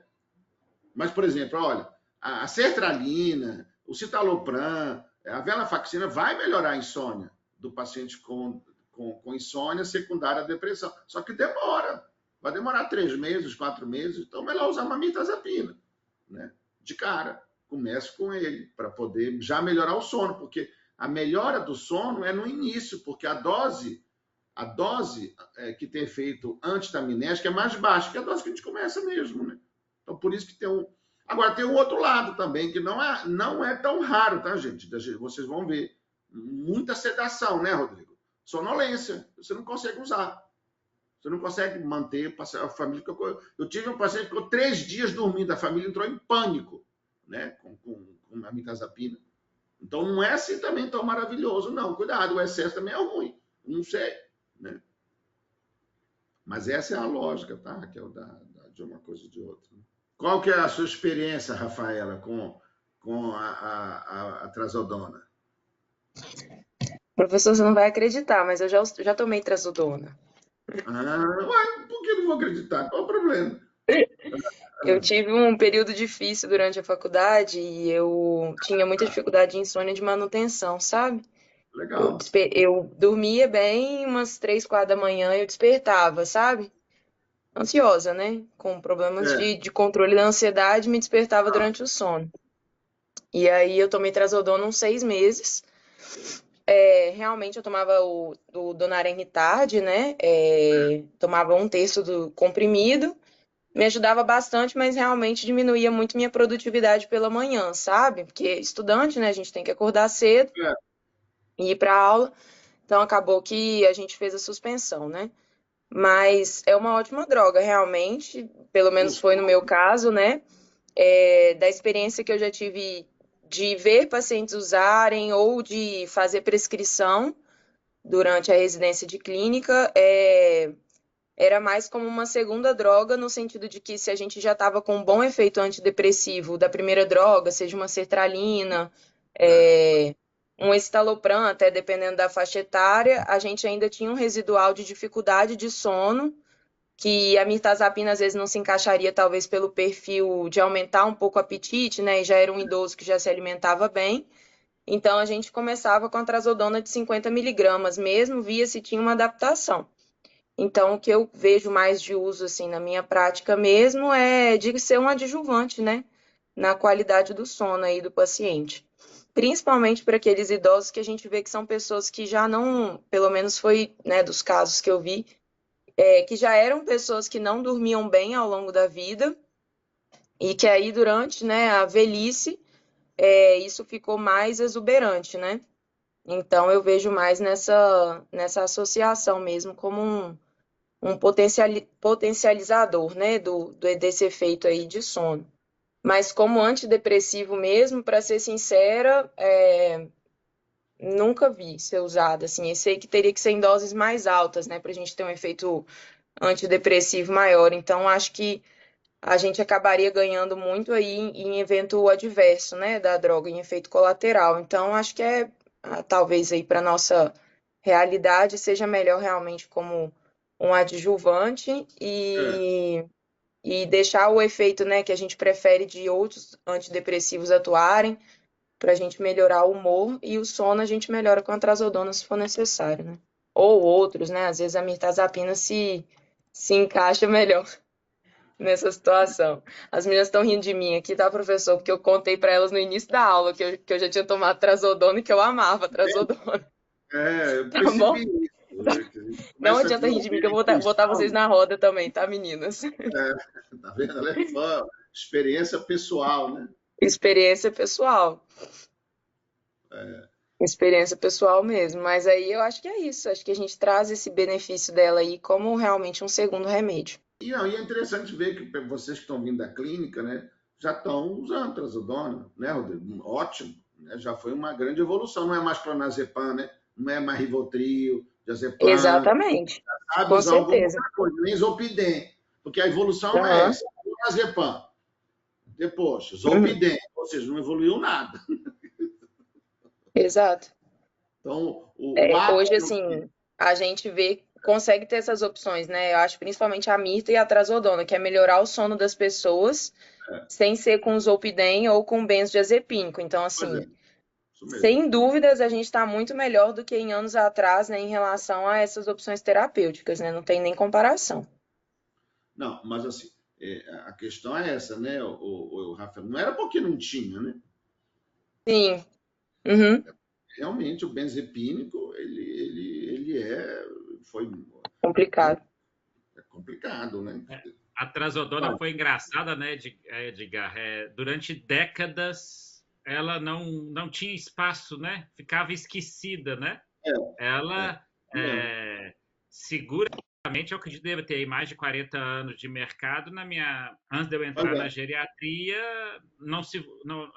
C: Mas, por exemplo, olha, a sertralina, o citalopram, a venlafaxina vai melhorar a insônia do paciente com insônia secundária à depressão. Só que demora. Vai demorar 3 meses, 4 meses. Então, é melhor usar uma mirtazapina, né? De cara. Comece com ele, para poder já melhorar o sono, porque a melhora do sono é no início, porque a dose que tem efeito antihistaminético é mais baixa, que a dose que a gente começa mesmo, né? Então, por isso que tem um... Agora, tem um outro lado também, que não é tão raro, tá, gente? Vocês vão ver. Muita sedação, né, Rodrigo? Sonolência. Você não consegue usar. Você não consegue manter a família... Eu tive um paciente que ficou 3 dias dormindo, a família entrou em pânico, né, com a mirtazapina. Então, não é assim também tão maravilhoso, não. Cuidado, o excesso também é ruim. Não sei, né? Mas essa é a lógica, tá, Raquel, de uma coisa e de outra. Qual que é a sua experiência, Rafaela, com a trazodona?
I: Professor, você não vai acreditar, mas eu já tomei trazodona.
C: Uai, por que não vou acreditar? Qual o problema?
I: Eu tive um período difícil durante a faculdade e eu tinha muita dificuldade de insônia de manutenção, sabe?
C: Legal.
I: Eu dormia bem, umas 3, 4 da manhã eu despertava, sabe? Ansiosa, né? Com problemas
C: É.
I: de controle da ansiedade, me despertava durante o sono. E aí eu tomei trazodona uns 6 meses. Realmente eu tomava o Donaren Retard, né? Tomava 1/3 do comprimido. Me ajudava bastante, mas realmente diminuía muito minha produtividade pela manhã, sabe? Porque estudante, né? A gente tem que acordar cedo
C: É.
I: e ir para aula. Então acabou que a gente fez a suspensão, né? Mas é uma ótima droga, realmente. Pelo menos foi no meu caso, né? Da experiência que eu já tive de ver pacientes usarem ou de fazer prescrição durante a residência de clínica, era mais como uma segunda droga, no sentido de que se a gente já estava com um bom efeito antidepressivo da primeira droga, seja uma sertralina, um escitalopram, até dependendo da faixa etária, a gente ainda tinha um residual de dificuldade de sono, que a mirtazapina às vezes não se encaixaria talvez pelo perfil de aumentar um pouco o apetite, né? E já era um idoso que já se alimentava bem. Então a gente começava com a trazodona de 50 miligramas mesmo, via se tinha uma adaptação. Então o que eu vejo mais de uso assim na minha prática mesmo é de ser um adjuvante, né? Na qualidade do sono aí do paciente. Principalmente para aqueles idosos que a gente vê que são pessoas que já não, pelo menos foi, né, dos casos que eu vi, que já eram pessoas que não dormiam bem ao longo da vida e que aí durante, né, a velhice, isso ficou mais exuberante, né? Então eu vejo mais nessa associação mesmo como um potencializador, né, desse efeito aí de sono. Mas como antidepressivo mesmo, para ser sincera, nunca vi ser usado, assim. Eu sei que teria que ser em doses mais altas, né, para a gente ter um efeito antidepressivo maior. Então, acho que a gente acabaria ganhando muito aí em evento adverso, né, da droga, em efeito colateral. Então, acho que talvez aí para nossa realidade seja melhor realmente como um adjuvante e deixar o efeito, né, que a gente prefere de outros antidepressivos atuarem para a gente melhorar o humor e o sono a gente melhora com a trazodona se for necessário, né? Ou outros, né? Às vezes a mirtazapina se encaixa melhor nessa situação. As meninas estão rindo de mim aqui, tá, professor? Porque eu contei para elas no início da aula que eu já tinha tomado trazodona e que eu amava trazodona.
C: Eu
I: Tá bom?
C: percebi isso.
I: Não adianta rir de mim, que eu vou botar vocês na roda também, tá, meninas?
C: Tá vendo? Ela é fã. Experiência pessoal, né?
I: Experiência pessoal. Experiência pessoal mesmo. Mas aí eu acho que é isso. Acho que a gente traz esse benefício dela aí como realmente um segundo remédio.
C: E é interessante ver que vocês que estão vindo da clínica, né, já estão usando trazodona, né, Rodrigo? Ótimo. Né? Já foi uma grande evolução. Não é mais clonazepam, né? Não é mais Rivotril, diazepam.
I: Exatamente.
C: Sabe
I: Com
C: usar
I: certeza.
C: alguma coisa, nem Zolpidem. Porque a evolução é essa. Clonazepam. Depois, Zolpidem. Ou seja, não evoluiu nada.
I: Exato.
C: Então,
I: hoje, assim, a gente consegue ter essas opções, né? Eu acho principalmente a mirta e a trazodona, que é melhorar o sono das pessoas sem ser com Zolpidem ou com benzodiazepínico. Então, assim, sem dúvidas, a gente está muito melhor do que em anos atrás, né, em relação a essas opções terapêuticas, né? Não tem nem comparação.
C: Não, mas assim, a questão é essa, né, o Rafael? Não era porque não tinha, né?
I: Sim. Uhum.
C: Realmente, o benzepínico, ele foi
I: complicado.
C: É complicado, né?
B: A trazodona foi engraçada, né, Edgar? Durante décadas, ela não tinha espaço, né? Ficava esquecida, né? Ela, seguramente, eu acredito que deve ter aí mais de 40 anos de mercado. Antes de eu entrar na geriatria,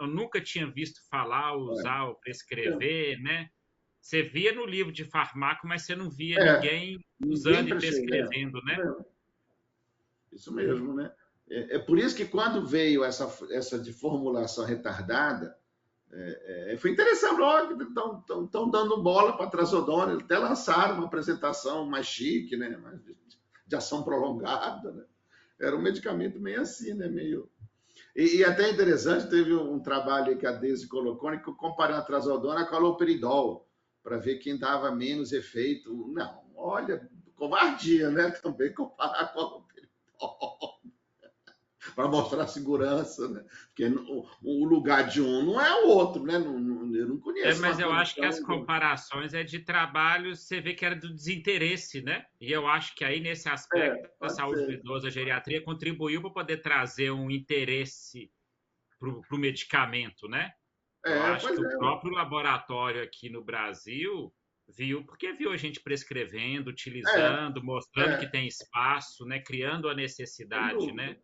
B: eu nunca tinha visto falar, usar ou prescrever, né? Você via no livro de farmaco, mas você não via ninguém usando e prescrevendo, né?
C: Isso mesmo, né? É por isso que quando veio essa de formulação retardada, foi interessante, estão dando bola para a trazodona, até lançaram uma apresentação mais chique, né? De ação prolongada, né? Era um medicamento meio assim, né? Meio... E até interessante, teve um trabalho que a Daisy colocou, né, comparando a trazodona com a haloperidol, para ver quem dava menos efeito. Não, olha, covardia, né? Também comparar com a haloperidol. Para mostrar segurança, né? Porque o lugar de um não é o outro, né? Eu não conheço.
B: Mas eu acho que as comparações é de trabalhos, você vê que era do desinteresse, né? E eu acho que aí, nesse aspecto, a saúde do idoso, a geriatria, contribuiu para poder trazer um interesse para o medicamento, né? Eu acho que o próprio laboratório aqui no Brasil viu, porque viu a gente prescrevendo, utilizando, mostrando que tem espaço, né? Criando a necessidade, né?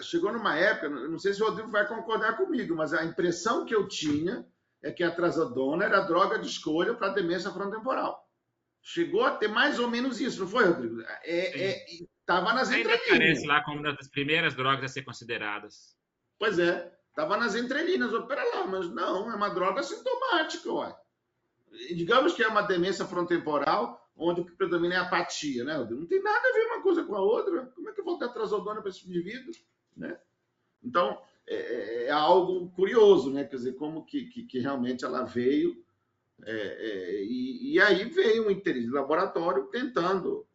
C: Chegou numa época, não sei se o Rodrigo vai concordar comigo, mas a impressão que eu tinha é que a trazodona era a droga de escolha para demência frontotemporal. Chegou a ter mais ou menos isso, não foi, Rodrigo? Estava nas entrelinhas.
B: Ainda aparece lá como uma das primeiras drogas a ser consideradas.
C: Pois é, estava nas entrelinhas. Pera lá, mas não, é uma droga sintomática, ué. Digamos que é uma demência frontotemporal, onde o que predomina é a apatia, né? Não tem nada a ver uma coisa com a outra. Como é que eu vou dar trazodona para esse indivíduo? Né? Então, é algo curioso, né? Quer dizer, como que realmente ela veio. E aí veio um interesse do laboratório tentando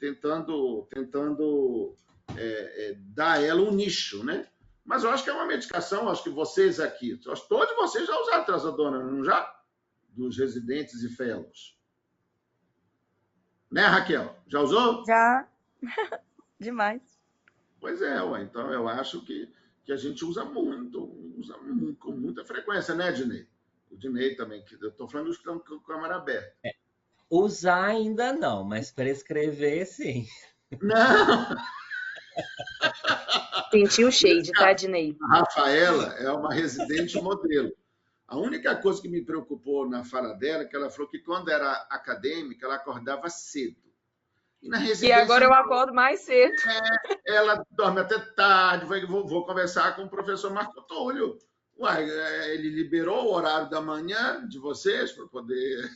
C: dar a ela um nicho, né? Mas eu acho que é uma medicação, acho que vocês aqui, todos vocês já usaram trazodona, não já? Dos residentes e fellows. Né, Raquel? Já usou?
I: Já. Demais.
C: Pois é, ué. Então eu acho que a gente usa muito, com muita frequência, né, Dinei? O Dinei também, que eu estou falando dos que estão com a câmera aberta.
G: Usar ainda não, mas prescrever sim.
C: Não!
I: Sentiu o shade, tá, Dinei?
C: A Rafaela é uma residente modelo. A única coisa que me preocupou na fala dela é que ela falou que quando era acadêmica, ela acordava cedo.
I: E agora eu acordo mais cedo.
C: Ela dorme até tarde. Vou conversar com o professor Marco Túlio. Uai, ele liberou o horário da manhã de vocês para poder...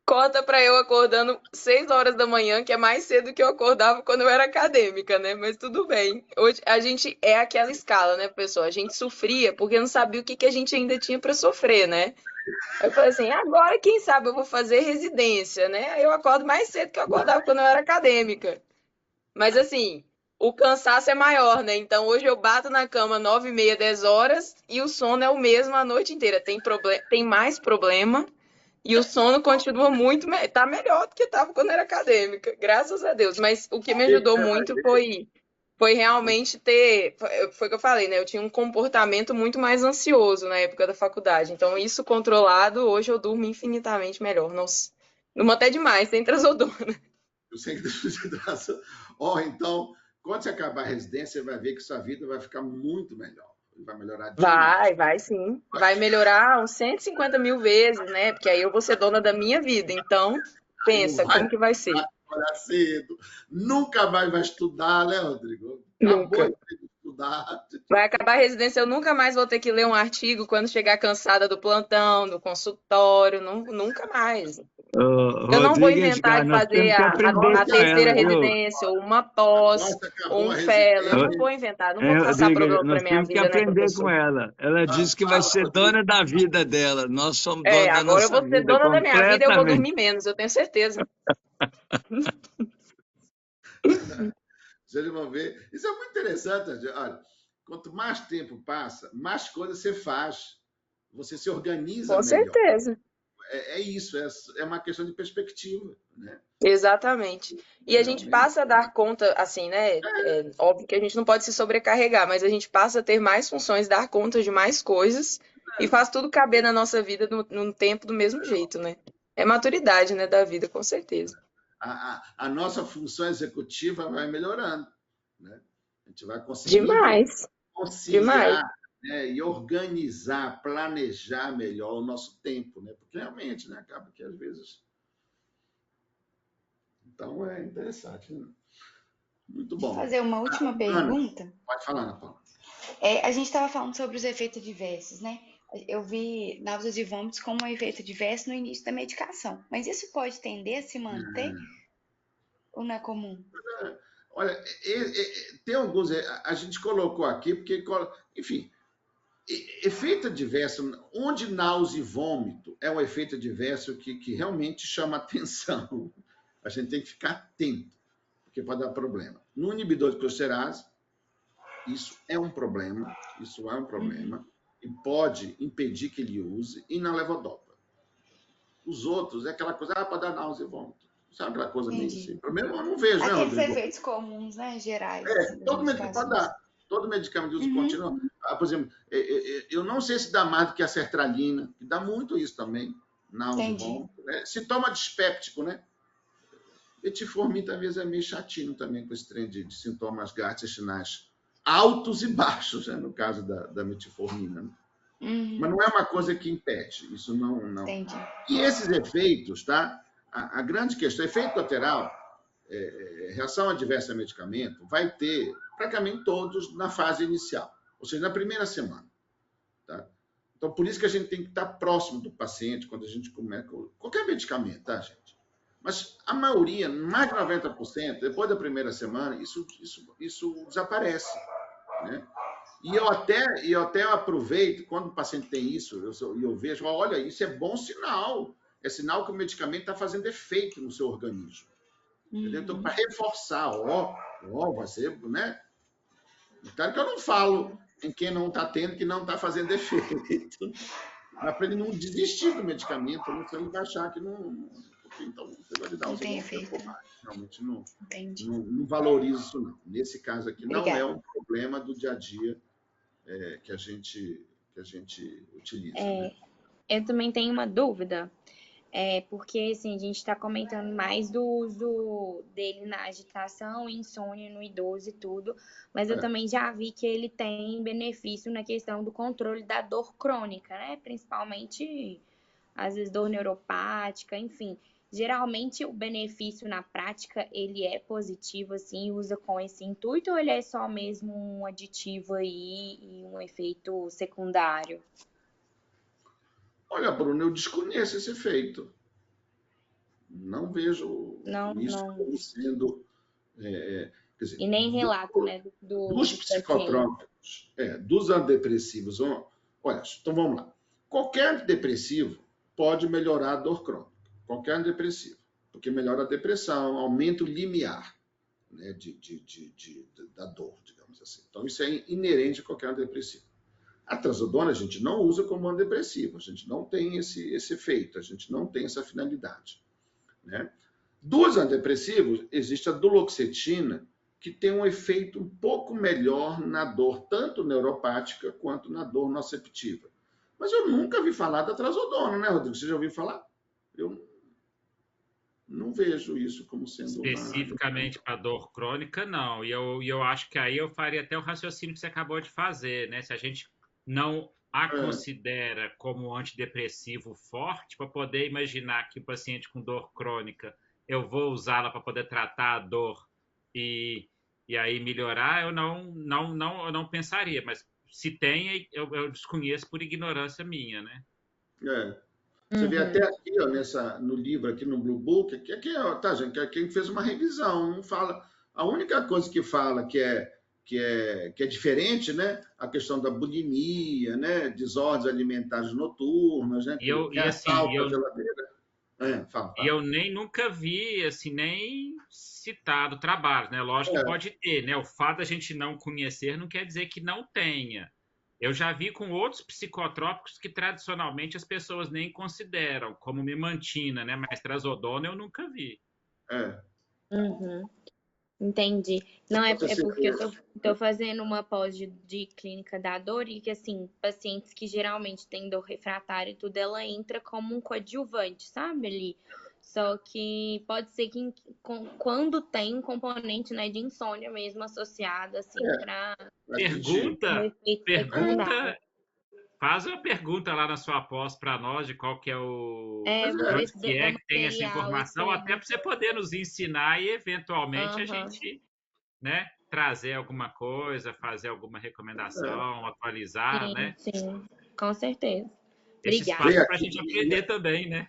I: Conta para eu acordando 6 horas da manhã, que é mais cedo que eu acordava quando eu era acadêmica, né? Mas tudo bem. Hoje a gente é aquela escala, né, pessoal? A gente sofria porque não sabia o que a gente ainda tinha para sofrer, né? Eu falei assim, agora quem sabe eu vou fazer residência, né? Aí eu acordo mais cedo que eu acordava quando eu era acadêmica. Mas assim, o cansaço é maior, né? Então hoje eu bato na cama 9h30, 10 horas e o sono é o mesmo a noite inteira. Tem mais problema. E o sono continua muito, tá melhor do que estava quando era acadêmica, graças a Deus. Mas o que me ajudou muito foi realmente foi o que eu falei, né? Eu tinha um comportamento muito mais ansioso na época da faculdade. Então, isso controlado, hoje eu durmo infinitamente melhor. Durmo até demais, sem trazodona.
C: Eu sei que então, quando você acabar a residência, você vai ver que sua vida vai ficar muito melhor. Vai melhorar demais.
I: Vai sim. Vai melhorar uns 150 mil vezes, né? Porque aí eu vou ser dona da minha vida. Então, pensa, como que vai ser?
C: Vai cedo. Nunca mais vai estudar, né, Rodrigo?
I: Nunca.
C: Estudar.
I: Vai acabar a residência, eu nunca mais vou ter que ler um artigo quando chegar cansada do plantão, do consultório, nunca mais. Eu não vou inventar de fazer a terceira residência, ou uma pós, ou um fellow. Eu não vou inventar, não vou passar problema para minha vida.
D: Nós temos que aprender com ela. Ela disse que vai ser dona da vida dela. Nós somos dona da nossa vida.
I: Agora eu vou ser dona da minha vida e eu vou dormir menos, eu tenho certeza.
C: Vocês vão ver. Isso é muito interessante. Olha, quanto mais tempo passa, mais coisas você faz. Você se organiza melhor.
I: Com certeza.
C: É isso, é uma questão de perspectiva, né?
I: Exatamente. E a gente passa a dar conta, assim, né? É óbvio que a gente não pode se sobrecarregar, mas a gente passa a ter mais funções, dar conta de mais coisas e faz tudo caber na nossa vida num tempo do mesmo jeito, né? É maturidade, né, da vida, com certeza.
C: A nossa função executiva vai melhorando, né? A gente vai conseguir conciliar, né, e organizar, planejar melhor o nosso tempo, né? Porque realmente, né, acaba que às vezes... Então é interessante, né? Muito
F: Deixa eu
C: bom.
F: fazer uma última
C: Ana,
F: pergunta.
C: pode falar, Ana Paula.
F: A gente estava falando sobre os efeitos adversos, né? Eu vi náuseas e vômitos como um efeito adverso no início da medicação. Mas isso pode tender a se manter ou não é comum?
C: Olha, tem alguns, a gente colocou aqui, porque, enfim, efeito adverso, onde náusea e vômito é um efeito adverso que realmente chama atenção. A gente tem que ficar atento, porque pode dar problema. No inibidor de closterase, isso é um problema, e pode impedir que ele use, e na levodopa. Os outros é aquela coisa, pode dar náusea e vômito. Sabe aquela coisa meio assim? Problema eu não vejo, né,
F: Aqueles
C: Rodrigo?
F: efeitos comuns, né? Gerais.
C: Todo medicamento pode dar. Todo medicamento de uso contínuo. Por exemplo, eu não sei se dá mais do que a sertralina, que dá muito isso também. Náusea e vômito, né? Sintoma dispéptico, né? Metformin talvez é meio chatinho também com esse trem de sintomas gastrointestinais altos e baixos, né? No caso da metformina. Né? Mas não é uma coisa que impede. Isso não.
F: Entendi.
C: E esses efeitos, tá? A grande questão, efeito colateral, reação adversa a medicamento, vai ter praticamente todos na fase inicial, ou seja, na primeira semana. Tá? Então, por isso que a gente tem que estar próximo do paciente quando a gente começa qualquer medicamento, tá, gente? Mas a maioria, mais de 90%, depois da primeira semana, isso desaparece. Né? E eu até aproveito, quando o paciente tem isso, eu vejo, olha, isso é bom sinal. É sinal que o medicamento está fazendo efeito no seu organismo. Entendeu? Então, para reforçar, vai ser, né? Claro que eu não falo em quem não está tendo, que não está fazendo efeito. Mas para ele não desistir do medicamento, se ele achar que não. Então, você vai lhe dar um efeito. Realmente não valoriza isso, não. Nesse caso aqui, não é um problema do dia a dia que a gente utiliza. Né?
J: Eu também tenho uma dúvida. Porque assim, a gente está comentando mais do uso dele na agitação, insônia no idoso e tudo, mas eu também já vi que ele tem benefício na questão do controle da dor crônica, né? Principalmente, às vezes, dor neuropática, enfim. Geralmente, o benefício na prática, ele é positivo, assim, usa com esse intuito, ou ele é só mesmo um aditivo aí e um efeito secundário?
C: Olha, Bruno, eu desconheço esse efeito. Não vejo isso como sendo... quer dizer,
J: e nem relato, né?
C: Dos psicotrópicos, dos antidepressivos. Olha, então vamos lá. Qualquer antidepressivo pode melhorar a dor crônica. Qualquer antidepressivo. Porque melhora a depressão, aumenta o limiar, né, da dor, digamos assim. Então, isso é inerente a qualquer antidepressivo. A trazodona a gente não usa como antidepressivo, a gente não tem esse efeito, a gente não tem essa finalidade. Né? Dos antidepressivos, existe a duloxetina, que tem um efeito um pouco melhor na dor, tanto neuropática quanto na dor noceptiva. Mas eu nunca vi falar da trazodona, né, Rodrigo? Você já ouviu falar? Eu não vejo isso como sendo
B: especificamente para dor crônica, não. E eu acho que aí eu faria até o raciocínio que você acabou de fazer, né? Se a gente não a considera como antidepressivo forte, para poder imaginar que o paciente com dor crônica, eu vou usá-la para poder tratar a dor e aí melhorar, eu não pensaria. Mas se tem, eu desconheço por ignorância minha, né?
C: Você vê até aqui, ó, no livro, aqui no Blue Book, aqui, tá, gente, que quem fez uma revisão, não fala. A única coisa que fala que é diferente, né? A questão da bulimia, né? Desordens alimentares noturnas, né?
B: E eu nunca vi, assim, nem citado trabalho, né? Lógico que pode ter, né? O fato da gente não conhecer não quer dizer que não tenha. Eu já vi com outros psicotrópicos que tradicionalmente as pessoas nem consideram, como memantina, né? Mas trazodona eu nunca vi.
J: Entendi. Não, é porque eu tô fazendo uma pós de clínica da dor e que, assim, pacientes que geralmente têm dor refratária e tudo, ela entra como um coadjuvante, sabe, ali? Só que pode ser que quando tem um componente, né, de insônia mesmo associado, assim, para...
B: Pergunta, faz uma pergunta lá na sua pós para nós de qual que é onde que é que tem essa informação, até para você poder nos ensinar e eventualmente a gente né, trazer alguma coisa, fazer alguma recomendação, atualizar,
J: Sim,
B: né?
J: sim, com certeza.
B: Esse
J: Obrigada.
B: espaço para a gente aprender também, né?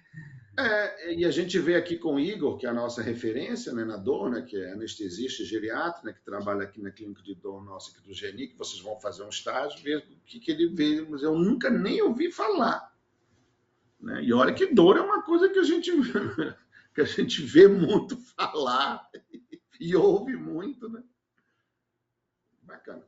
C: E a gente vê aqui com o Igor, que é a nossa referência, né, na dor, né, que é anestesista e geriatra, né, que trabalha aqui na clínica de dor nossa aqui do GENI, que vocês vão fazer um estágio, ver o que ele vê, mas eu nunca nem ouvi falar. Né? E olha que dor é uma coisa que a gente vê muito falar e ouve muito, né? Bacana.